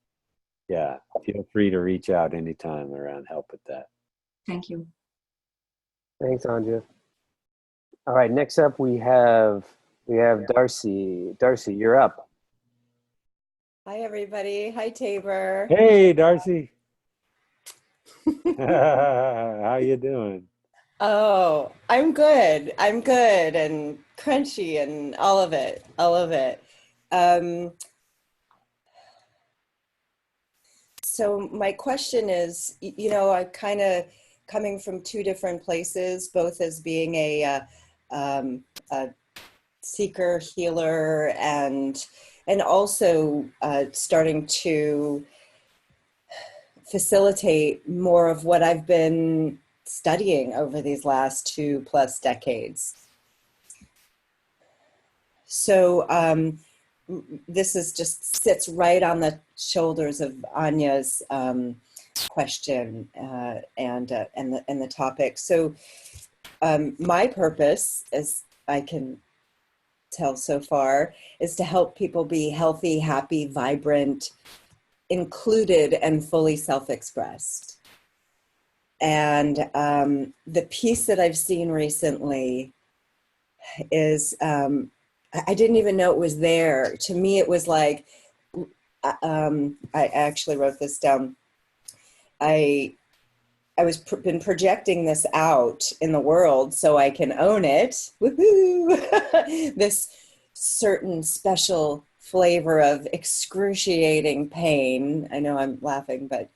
yeah, feel free to reach out anytime around help with that. Thank you. Thanks, Anja. All right, next up we have Darcy. Darcy, you're up. Hi, everybody. Hi, Tabor. Hey, Darcy. How you doing? Oh, I'm good. I'm good and crunchy and all of it. All of it. So my question is, I'm kind of coming from two different places, both as being a seeker, healer, and also starting to facilitate more of what I've been studying over these last 2+ decades. So this is just sits right on the shoulders of Anya's question and the topic. So my purpose, as I can tell so far, is to help people be healthy, happy, vibrant, included, and fully self-expressed. And the piece that I've seen recently is, I didn't even know it was there. To me, it was like, I actually wrote this down. I was been projecting this out in the world so I can own it. Woohoo! This certain special flavor of excruciating pain. I know I'm laughing, but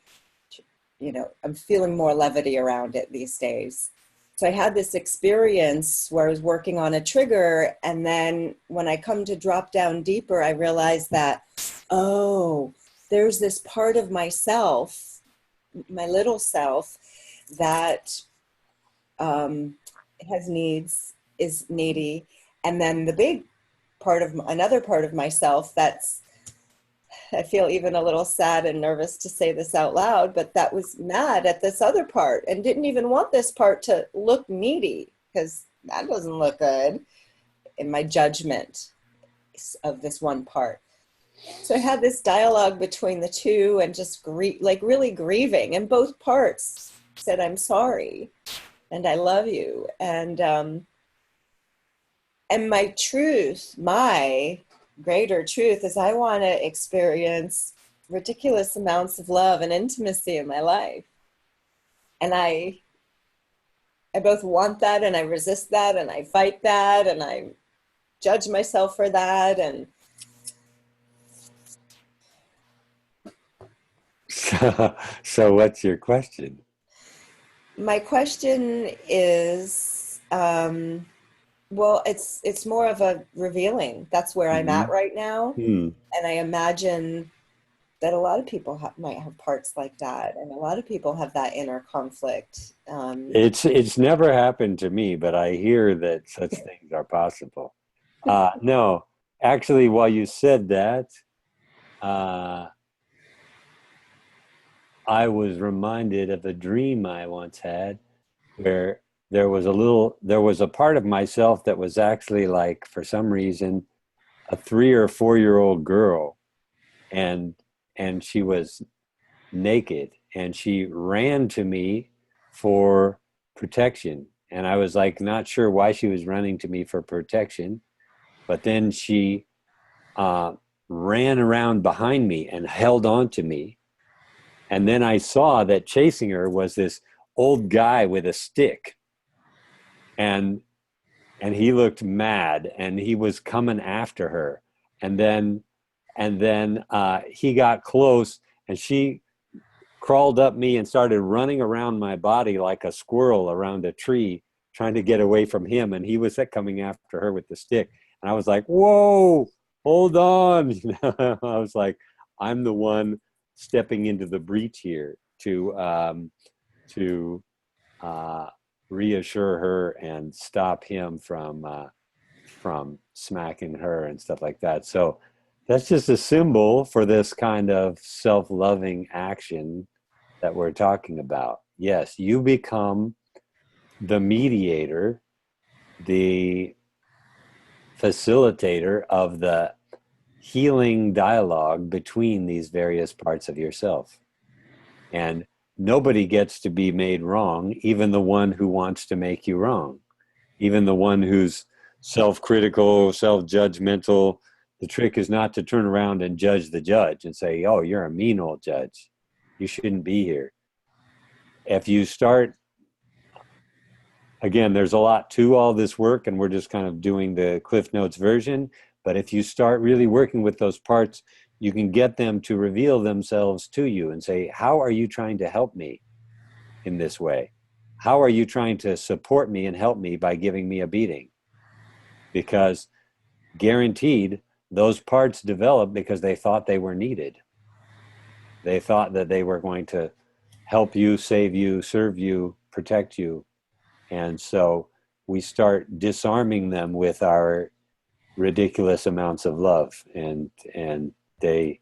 I'm feeling more levity around it these days. So I had this experience where I was working on a trigger, and then when I come to drop down deeper, I realized that, oh, there's this part of myself, my little self, that has needs, is needy, and then the big part of another part of myself that's, I feel even a little sad and nervous to say this out loud, but that was mad at this other part and didn't even want this part to look needy, because that doesn't look good in my judgment of this one part. So I had this dialogue between the two and just really grieving, and both parts said, I'm sorry and I love you. And my truth, my greater truth, is I want to experience ridiculous amounts of love and intimacy in my life. And I both want that and I resist that and I fight that and I judge myself for that. And so what's your question? my question is, well, it's more of a revealing. That's where I'm at right now. Hmm. And I imagine that a lot of people might have parts like that. And a lot of people have that inner conflict. It's never happened to me, but I hear that such things are possible. No, actually, while you said that, I was reminded of a dream I once had where there was a part of myself that was actually like, for some reason, a 3 or 4 year old girl, and she was naked and she ran to me for protection. And I was like, not sure why she was running to me for protection, but then she ran around behind me and held on to me. And then I saw that chasing her was this old guy with a stick. And he looked mad and he was coming after her. And then he got close and she crawled up me and started running around my body like a squirrel around a tree, trying to get away from him. And he was coming after her with the stick. And I was like, whoa, hold on. I was like, I'm the one stepping into the breach here to reassure her and stop him from smacking her and stuff like that. So that's just a symbol for this kind of self-loving action that we're talking about. Yes, you become the mediator, the facilitator of the healing dialogue between these various parts of yourself. And nobody gets to be made wrong, even the one who wants to make you wrong, even the one who's self-critical, self-judgmental. The trick is not to turn around and judge the judge and say, oh, you're a mean old judge. You shouldn't be here. If you start, again, there's a lot to all this work and we're just kind of doing the Cliff Notes version. But if you start really working with those parts, you can get them to reveal themselves to you and say, how are you trying to help me in this way? How are you trying to support me and help me by giving me a beating? Because guaranteed, those parts developed because they thought they were needed. They thought that they were going to help you, save you, serve you, protect you. And so we start disarming them with our ridiculous amounts of love, and they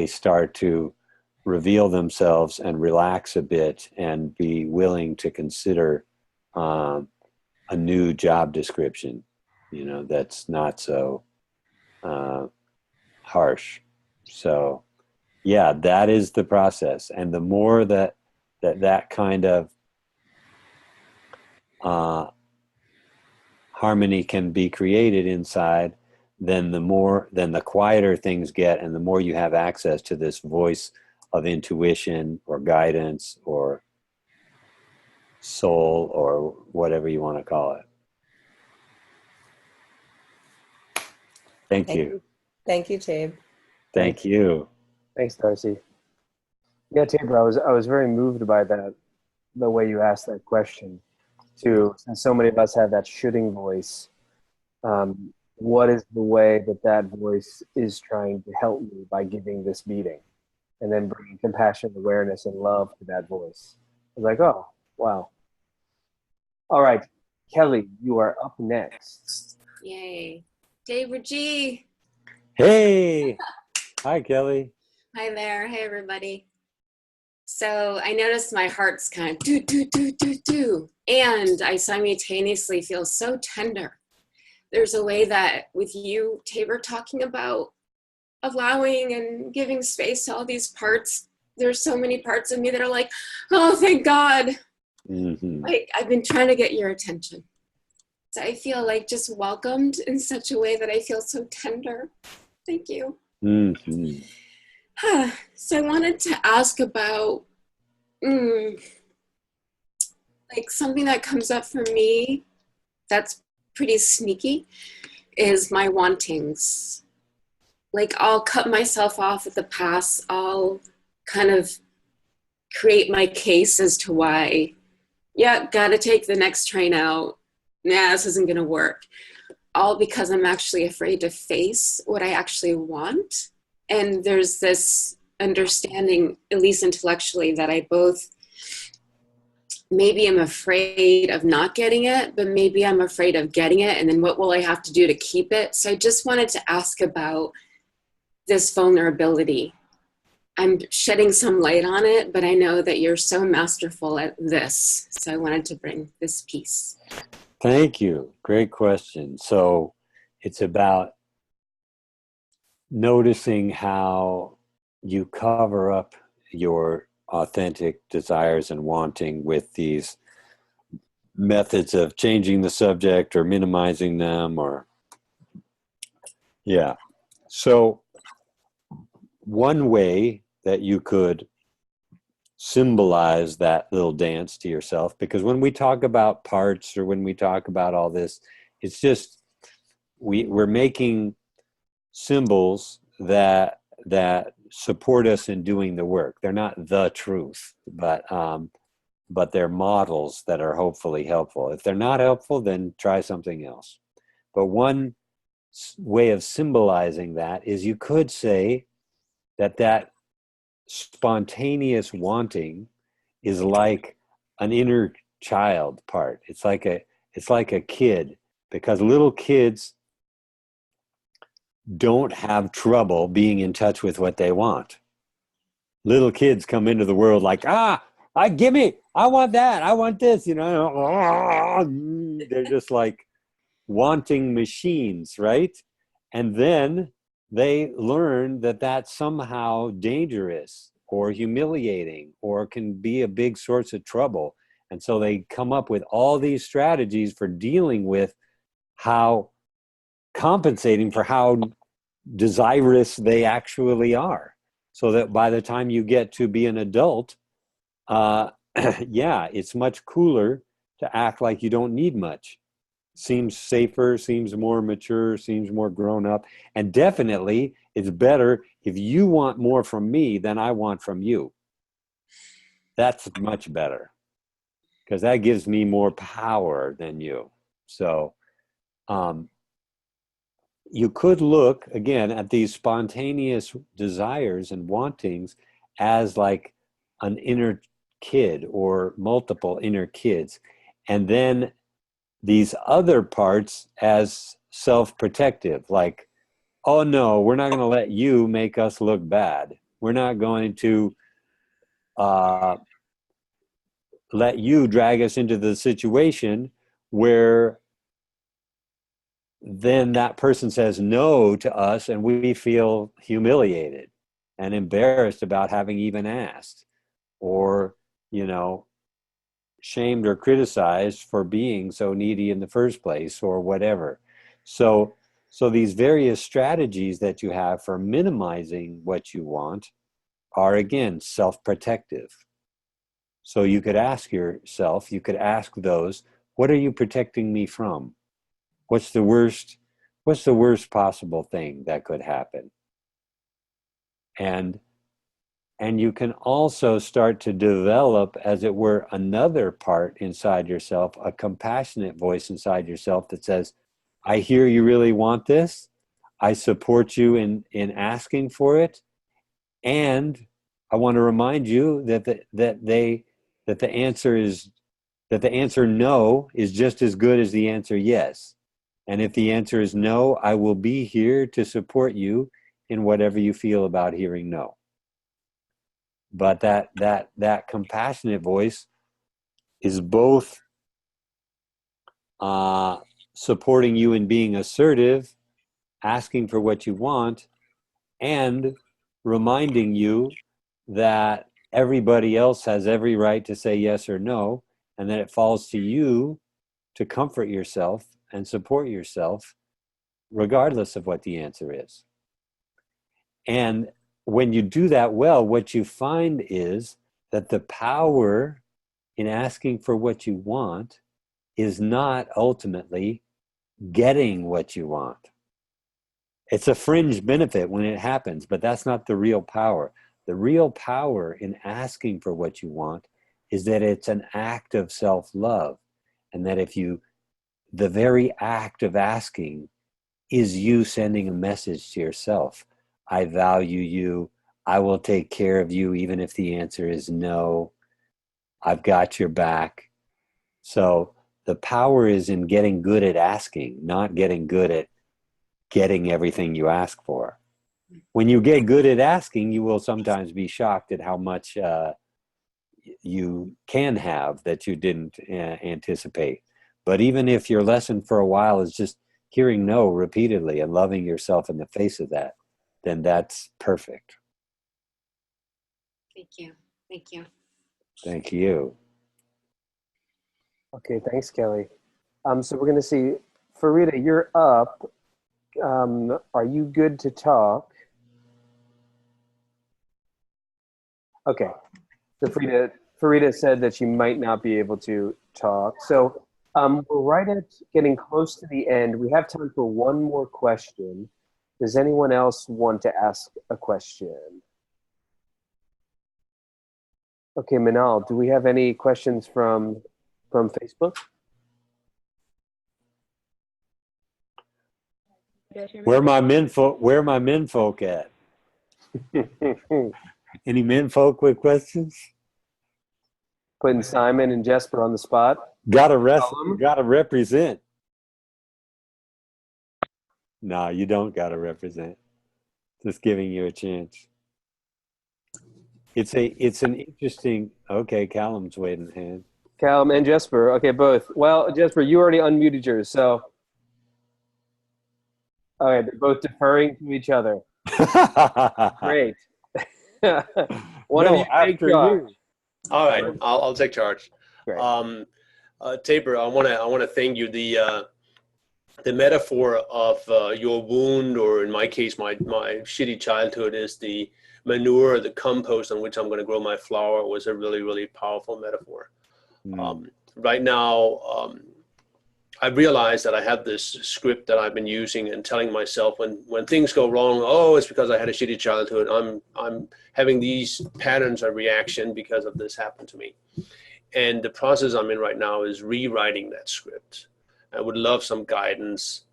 start to reveal themselves and relax a bit and be willing to consider a new job description, that's not so harsh. So yeah, that is the process. And the more that kind of harmony can be created inside, then the quieter things get, and the more you have access to this voice of intuition or guidance or soul or whatever you want to call it. Thank you. Thank you, Tab. Thank you. Thanks, Darcy. Yeah, Tabor, I was very moved by that, the way you asked that question, too. Since so many of us have that shoulding voice, what is the way that voice is trying to help me by giving this beating? And then bringing compassion, awareness, and love to that voice. I was like, oh, wow. All right, Kelly, you are up next. Yay. Tabor G. Hey. Hi, Kelly. Hi there. Hey, everybody. So I noticed my heart's kind of do, do, do, do, do. And I simultaneously feel so tender. There's a way that with you, Tabor, talking about allowing and giving space to all these parts, there's so many parts of me that are like, oh, thank God. Mm-hmm. Like, I've been trying to get your attention. So I feel like just welcomed in such a way that I feel so tender. Thank you. Mm-hmm. So I wanted to ask about like something that comes up for me that's pretty sneaky is my wantings. Like I'll cut myself off at the pass. I'll kind of create my case as to why, yeah, gotta take the next train out. Nah, this isn't gonna work. All because I'm actually afraid to face what I actually want. And there's this understanding, at least intellectually, that I both maybe I'm afraid of not getting it, but maybe I'm afraid of getting it. And then what will I have to do to keep it? So I just wanted to ask about this vulnerability. I'm shedding some light on it, but I know that you're so masterful at this. So I wanted to bring this piece. Thank you. Great question. So it's about noticing how you cover up your authentic desires and wanting with these methods of changing the subject or minimizing them, or yeah. So one way that you could symbolize that little dance to yourself, because when we talk about parts or when we talk about all this, it's just we're making symbols that support us in doing the work. They're not the truth, but they're models that are hopefully helpful. If they're not helpful, then try something else. But one way of symbolizing that is you could say that spontaneous wanting is like an inner child part. It's like a kid, because little kids don't have trouble being in touch with what they want. Little kids come into the world like, I want that, I want this, they're just like wanting machines, right? And then they learn that that's somehow dangerous or humiliating or can be a big source of trouble. And so they come up with all these strategies for dealing with how compensating for how desirous they actually are. So that by the time you get to be an adult, yeah, it's much cooler to act like you don't need much. Seems safer, seems more mature, seems more grown up. And definitely it's better if you want more from me than I want from you. That's much better, because that gives me more power than you. So you could look again at these spontaneous desires and wantings as like an inner kid or multiple inner kids, and then these other parts as self-protective, like, oh no, we're not going to let you make us look bad. We're not going to let you drag us into the situation where then that person says no to us and we feel humiliated and embarrassed about having even asked, or shamed or criticized for being so needy in the first place, or whatever. So these various strategies that you have for minimizing what you want are, again, self-protective. So you could ask yourself, you could ask those, what are you protecting me from? What's the worst possible thing that could happen? And you can also start to develop, as it were, another part inside yourself, a compassionate voice inside yourself that says, I hear you really want this. I support you in asking for it. And I want to remind you that the answer no is just as good as the answer yes. And if the answer is no, I will be here to support you in whatever you feel about hearing no. But that compassionate voice is both supporting you in being assertive, asking for what you want, and reminding you that everybody else has every right to say yes or no, and that it falls to you to comfort yourself and support yourself regardless of what the answer is. And when you do that well, what you find is that the power in asking for what you want is not ultimately getting what you want. It's a fringe benefit when it happens, but that's not the real power. The real power in asking for what you want is that it's an act of self-love, and that the very act of asking is you sending a message to yourself. I value you. I will take care of you even if the answer is no. I've got your back. So the power is in getting good at asking, not getting good at getting everything you ask for. When you get good at asking, you will sometimes be shocked at how much you can have that you didn't anticipate. But even if your lesson for a while is just hearing no repeatedly and loving yourself in the face of that, then that's perfect. Thank you. Thank you. Thank you. Okay, thanks, Kelly. So we're going to see, Farida, you're up. Are you good to talk? Okay. So Farida said that she might not be able to talk. So we're right at getting close to the end. We have time for one more question. Does anyone else want to ask a question? Okay, Manal, do we have any questions from Facebook? Where my menfolk at? Any menfolk with questions? Putting Simon and Jesper on the spot. Gotta represent. No, you don't gotta represent. Just giving you a chance. It's an interesting. Okay, Callum's waving a hand. Callum and Jesper. Okay, both. Well, Jesper, you already unmuted yours, so. All right, they're both deferring to each other. Great. One of you take charge. All right, I'll take charge. Great. Tabor, I want to thank you. The metaphor of your wound, or in my case, my shitty childhood, is the manure, the compost on which I'm going to grow my flower, was a really, really powerful metaphor. Right now, I realized that I have this script that I've been using and telling myself when things go wrong, oh, it's because I had a shitty childhood. I'm having these patterns of reaction because of this happened to me. And the process I'm in right now is rewriting that script. I would love some guidance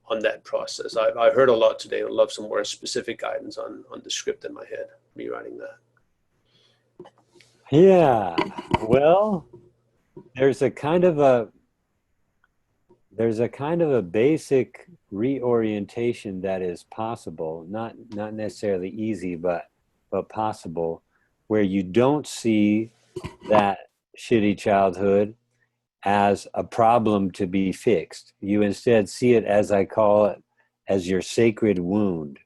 on that process. I heard a lot today. I'd love some more specific guidance on the script in my head, rewriting that. Yeah, well, there's a kind of a basic reorientation that is possible, not necessarily easy, but possible, where you don't see that shitty childhood as a problem to be fixed. You instead see it, as I call it, as your sacred wound.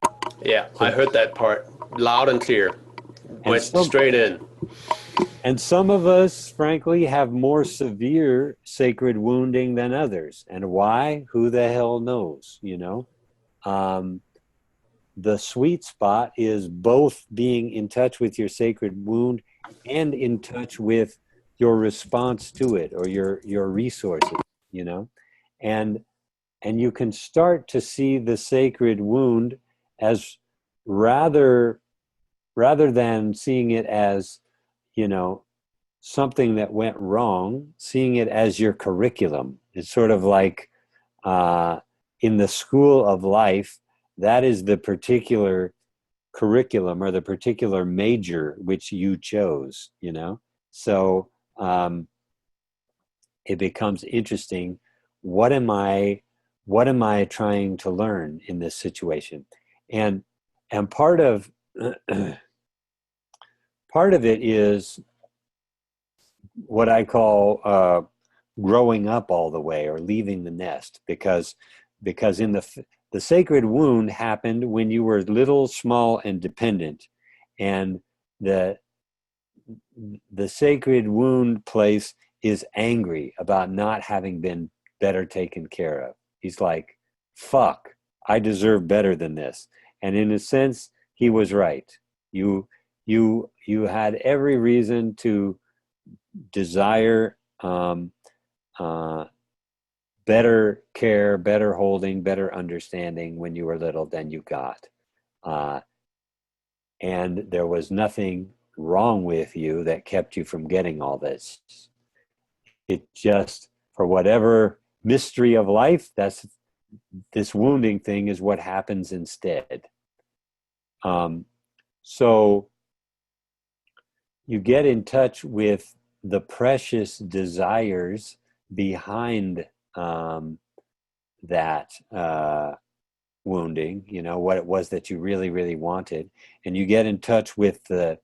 Yeah, I heard that part loud and clear. Went straight in. And some of us, frankly, have more severe sacred wounding than others. And why? Who the hell knows, you know? The sweet spot is both being in touch with your sacred wound and in touch with your response to it, or your resources, you know? And you can start to see the sacred wound as rather than seeing it as, you know, something that went wrong, seeing it as your curriculum. It's sort of like in the school of life, that is the particular curriculum or the particular major which you chose, you know? So it becomes interesting. What am I trying to learn in this situation? And part of it is what I call growing up all the way, or leaving the nest, because in the sacred wound happened when you were little, small, and dependent, and the sacred wound place is angry about not having been better taken care of. He's like, fuck, I deserve better than this. And in a sense, he was right. You had every reason to desire better care, better holding, better understanding when you were little than you got. And there was nothing wrong with you that kept you from getting all this. It just, for whatever mystery of life, this wounding thing is what happens instead. So you get in touch with the precious desires behind that wounding, what it was that you really, really wanted. And you get in touch with the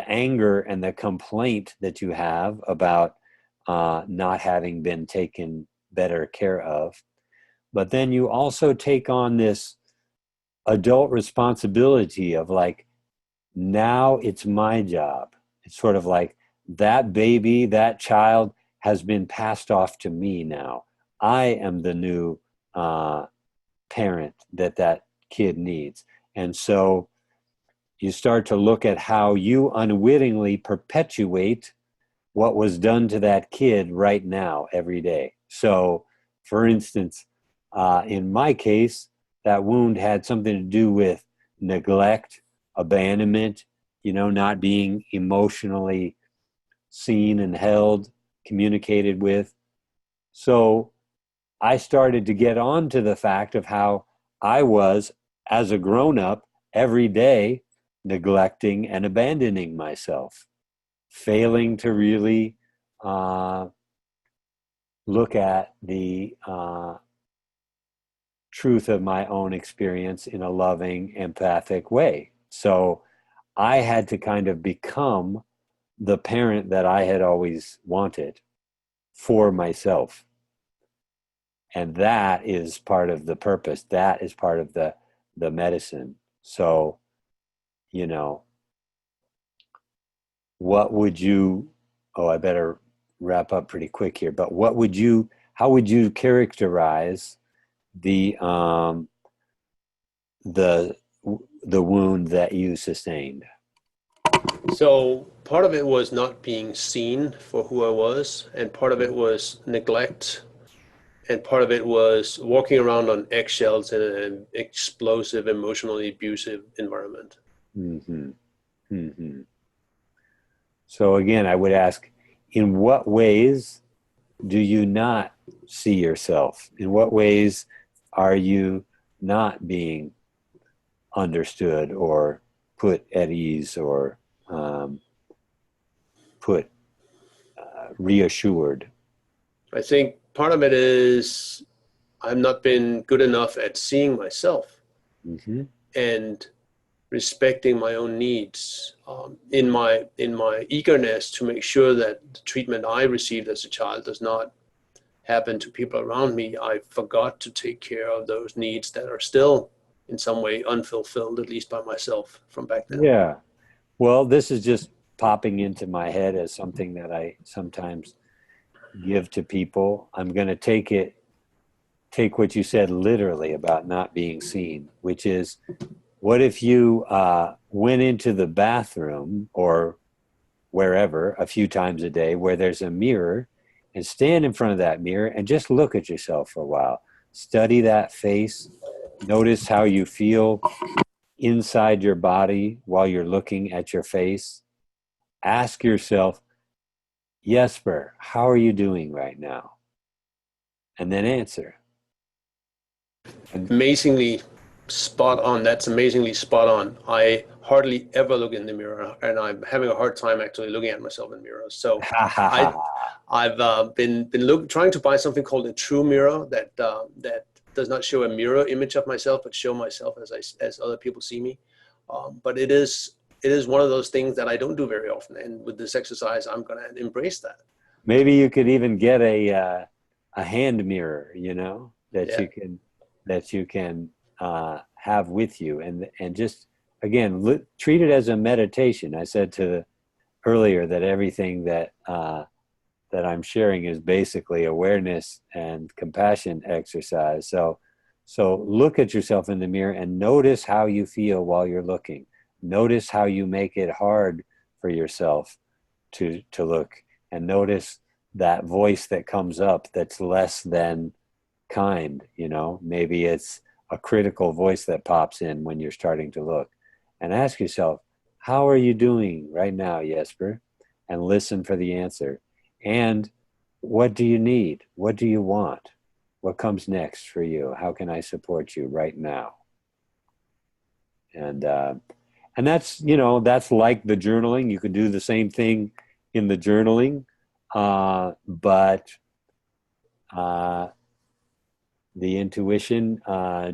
anger and the complaint that you have about not having been taken better care of. But then you also take on this adult responsibility of like, now it's my job. It's sort of like that baby, that child has been passed off to me now. I am the new parent that kid needs. And so you start to look at how you unwittingly perpetuate what was done to that kid right now, every day. So, for instance, in my case, that wound had something to do with neglect, abandonment, not being emotionally seen and held, communicated with. So I started to get on to the fact of how I was, as a grown-up, every day neglecting and abandoning myself, failing to really look at the truth of my own experience in a loving, empathic way. So I had to kind of become the parent that I had always wanted for myself. And that is part of the purpose. That is part of the medicine. So, what would you, I better wrap up pretty quick here, but how would you characterize the wound that you sustained? So part of it was not being seen for who I was, and part of it was neglect, and part of it was walking around on eggshells in an explosive, emotionally abusive environment. Mm-hmm. Mm-hmm. So again, I would ask, in what ways do you not see yourself? In what ways are you not being understood or put at ease or put reassured? I think part of it is I've not been good enough at seeing myself Mm-hmm. and respecting my own needs. In my eagerness to make sure that the treatment I received as a child does not happen to people around me, I forgot to take care of those needs that are still in some way unfulfilled, at least by myself from back then. Yeah. Well, this is just popping into my head as something that I sometimes give to people. I'm going to take what you said literally about not being seen, which is, what if you went into the bathroom or wherever a few times a day where there's a mirror, and stand in front of that mirror and just look at yourself for a while. Study that face. Notice how you feel inside your body while you're looking at your face. Ask yourself, Jesper, how are you doing right now? And then answer. Amazingly spot on. That's amazingly spot on. I hardly ever look in the mirror, and I'm having a hard time actually looking at myself in mirrors. So I've been trying to buy something called a true mirror that does not show a mirror image of myself, but show myself as other people see me. But it is one of those things that I don't do very often. And with this exercise, I'm going to embrace that. Maybe you could even get a hand mirror, that you can have with you, and just again treat it as a meditation. I said earlier that everything that I'm sharing is basically awareness and compassion exercise. So look at yourself in the mirror and notice how you feel while you're looking. notice how you make it hard for yourself to look, and notice that voice that comes up that's less than kind. Maybe it's a critical voice that pops in when you're starting to look, and ask yourself, how are you doing right now, Jesper? And listen for the answer. And what do you need? What do you want? What comes next for you? How can I support you right now? And that's, that's like the journaling. You could do the same thing in the journaling, but the intuition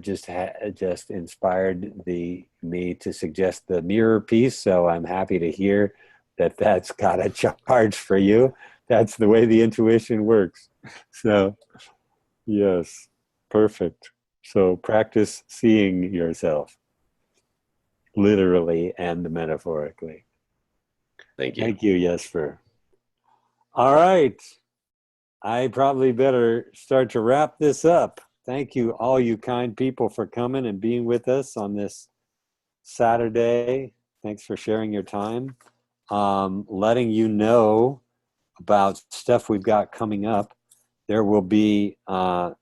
just inspired me to suggest the mirror piece. So I'm happy to hear that's got a charge for you. That's the way the intuition works. So yes, perfect. So practice seeing yourself, literally and metaphorically. Thank you. Thank you, Jesper. All right. I probably better start to wrap this up. Thank you, all you kind people, for coming and being with us on this Saturday. Thanks for sharing your time. Letting you know about stuff we've got coming up. There will be not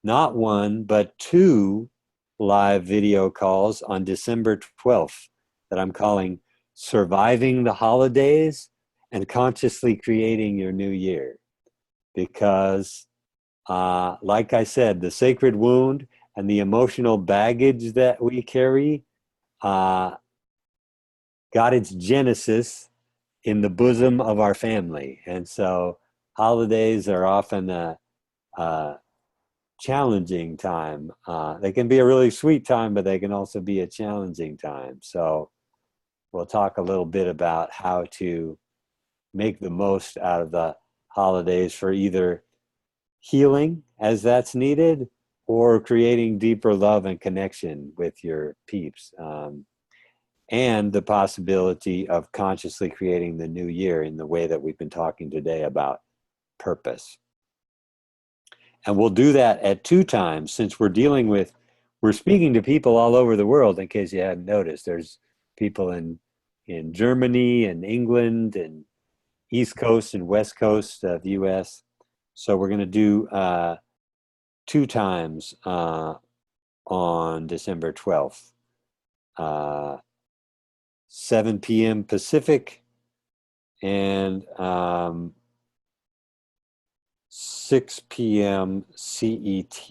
one, but 2 live video calls on December 12th that I'm calling Surviving the Holidays and Consciously Creating Your New Year. Because, like I said, the sacred wound and the emotional baggage that we carry got its genesis in the bosom of our family. And so holidays are often a challenging time. They can be a really sweet time, but they can also be a challenging time. So we'll talk a little bit about how to make the most out of the holidays for either healing as that's needed, or creating deeper love and connection with your peeps. And the possibility of consciously creating the new year in the way that we've been talking today about purpose. And we'll do that at 2 times, since we're speaking to people all over the world. In case you hadn't noticed, there's people in Germany and England and East Coast and West Coast of the US. So we're going to do 2 times on December 12th. 7 p.m. Pacific and 6 p.m. CET.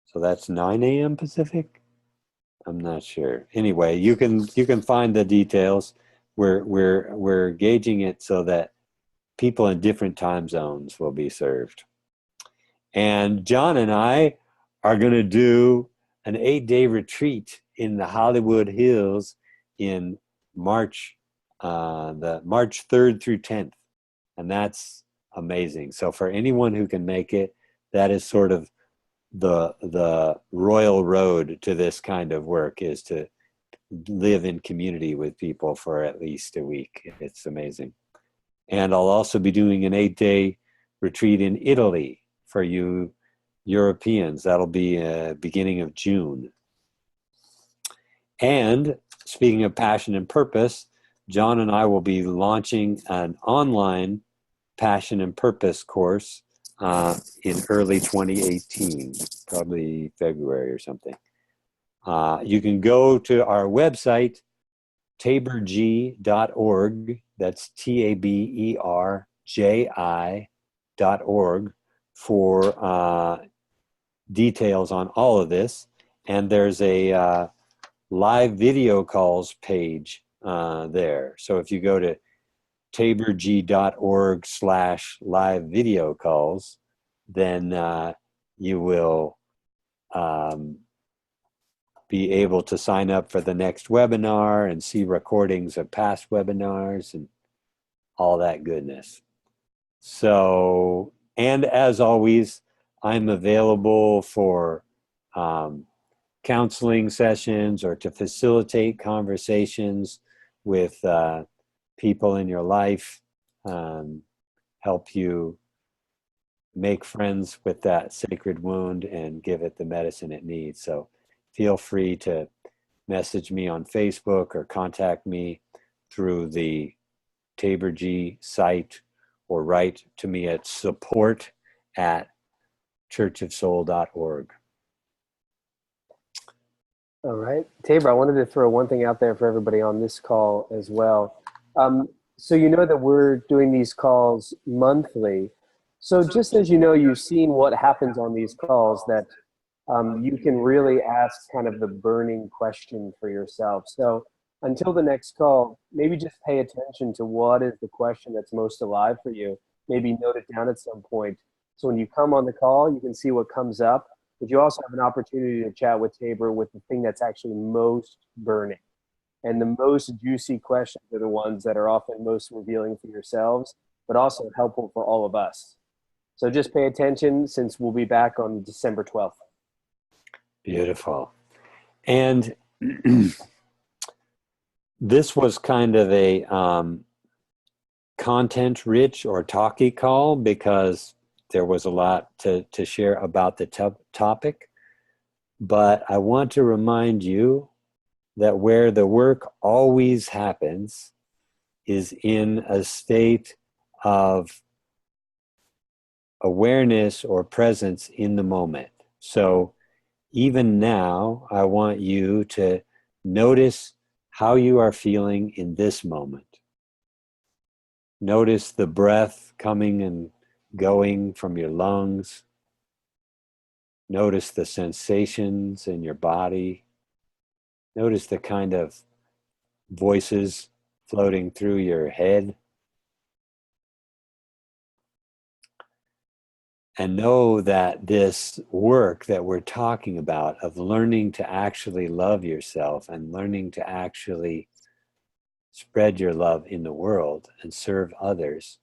So that's 9 a.m. Pacific? I'm not sure. Anyway, you can find the details. We're gauging it so that people in different time zones will be served. And John and I are going to do an 8-day retreat in the Hollywood Hills in March, the March 3rd through 10th. And that's amazing. So for anyone who can make it, that is sort of the royal road to this kind of work, is to live in community with people for at least a week. It's amazing. And I'll also be doing an 8-day retreat in Italy for you Europeans. That'll be beginning of June. And speaking of passion and purpose, John and I will be launching an online passion and purpose course in early 2018, probably February or something. You can go to our website, taborg.org. That's TABERJI.org for details on all of this. And there's a live video calls page there. So if you go to taborg.org/live video calls, then you will be able to sign up for the next webinar and see recordings of past webinars and all that goodness. So, and as always, I'm available for counseling sessions or to facilitate conversations with people in your life, help you make friends with that sacred wound and give it the medicine it needs. So feel free to message me on Facebook or contact me through the Tabor G site, or write to me at support@churchofsoul.org. All right. Tabor, I wanted to throw one thing out there for everybody on this call as well. So you know that we're doing these calls monthly. So just as you know, you've seen what happens on these calls, that you can really ask kind of the burning question for yourself. So until the next call, maybe just pay attention to what is the question that's most alive for you. Maybe note it down at some point. So when you come on the call, you can see what comes up, but you also have an opportunity to chat with Tabor with the thing that's actually most burning. And the most juicy questions are the ones that are often most revealing for yourselves, but also helpful for all of us. So just pay attention, since we'll be back on December 12th. Beautiful. And this was kind of a content-rich or talky call, because there was a lot to share about the topic. But I want to remind you that where the work always happens is in a state of awareness or presence in the moment. So even now, I want you to notice how you are feeling in this moment. Notice the breath coming and going from your lungs. Notice the sensations in your body. Notice the kind of voices floating through your head. And know that this work that we're talking about, of learning to actually love yourself and learning to actually spread your love in the world and serve others,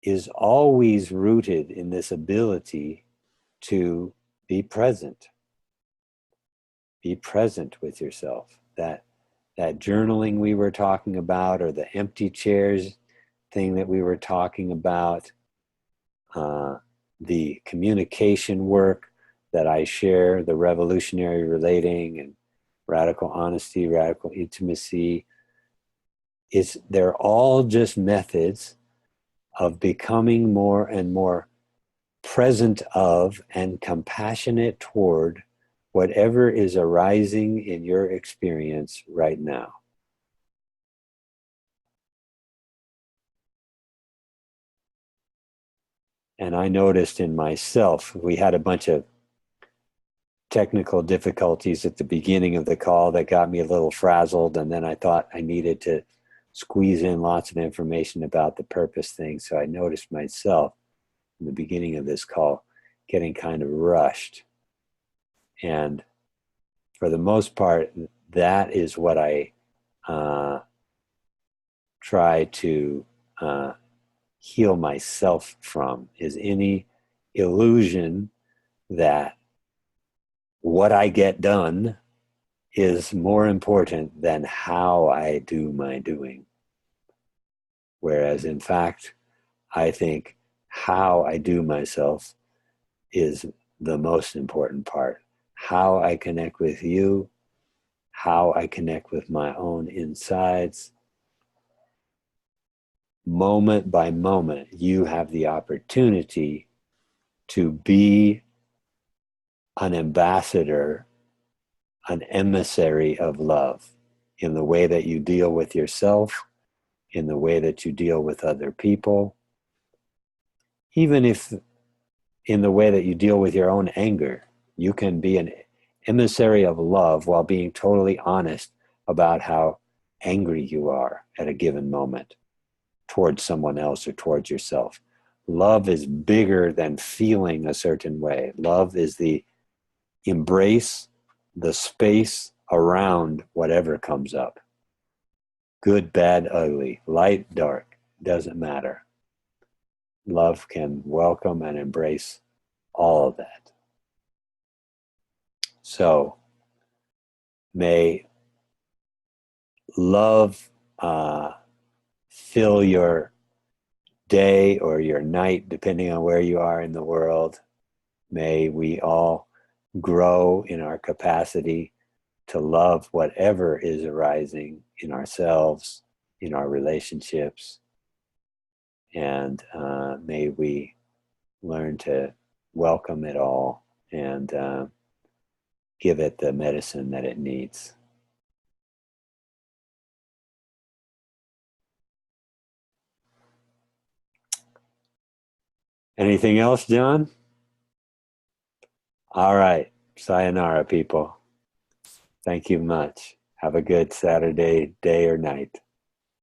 is always rooted in this ability to be present. Be present with yourself. That journaling we were talking about, or the empty chairs thing that we were talking about, the communication work that I share, the revolutionary relating and radical honesty, radical intimacy, they're all just methods of becoming more and more present of and compassionate toward whatever is arising in your experience right now. And I noticed in myself, we had a bunch of technical difficulties at the beginning of the call that got me a little frazzled, and then I thought I needed to squeeze in lots of information about the purpose thing. So I noticed myself in the beginning of this call getting kind of rushed. And for the most part, that is what I try to heal myself from, is any illusion that what I get done is more important than how I do my doing. Whereas in fact, I think how I do myself is the most important part. How I connect with you, how I connect with my own insides. Moment by moment, you have the opportunity to be an ambassador, an emissary of love, in the way that you deal with yourself, in the way that you deal with other people, even if in the way that you deal with your own anger. You can be an emissary of love while being totally honest about how angry you are at a given moment towards someone else or towards yourself. Love is bigger than feeling a certain way. Love is the embrace, the space around whatever comes up. Good, bad, ugly, light, dark, doesn't matter. Love can welcome and embrace all of that. So, may love fill your day or your night, depending on where you are in the world. May we all grow in our capacity to love whatever is arising in ourselves, in our relationships, and may we learn to welcome it all and give it the medicine that it needs. Anything else, John? All right. Sayonara, people. Thank you much. Have a good Saturday, day or night.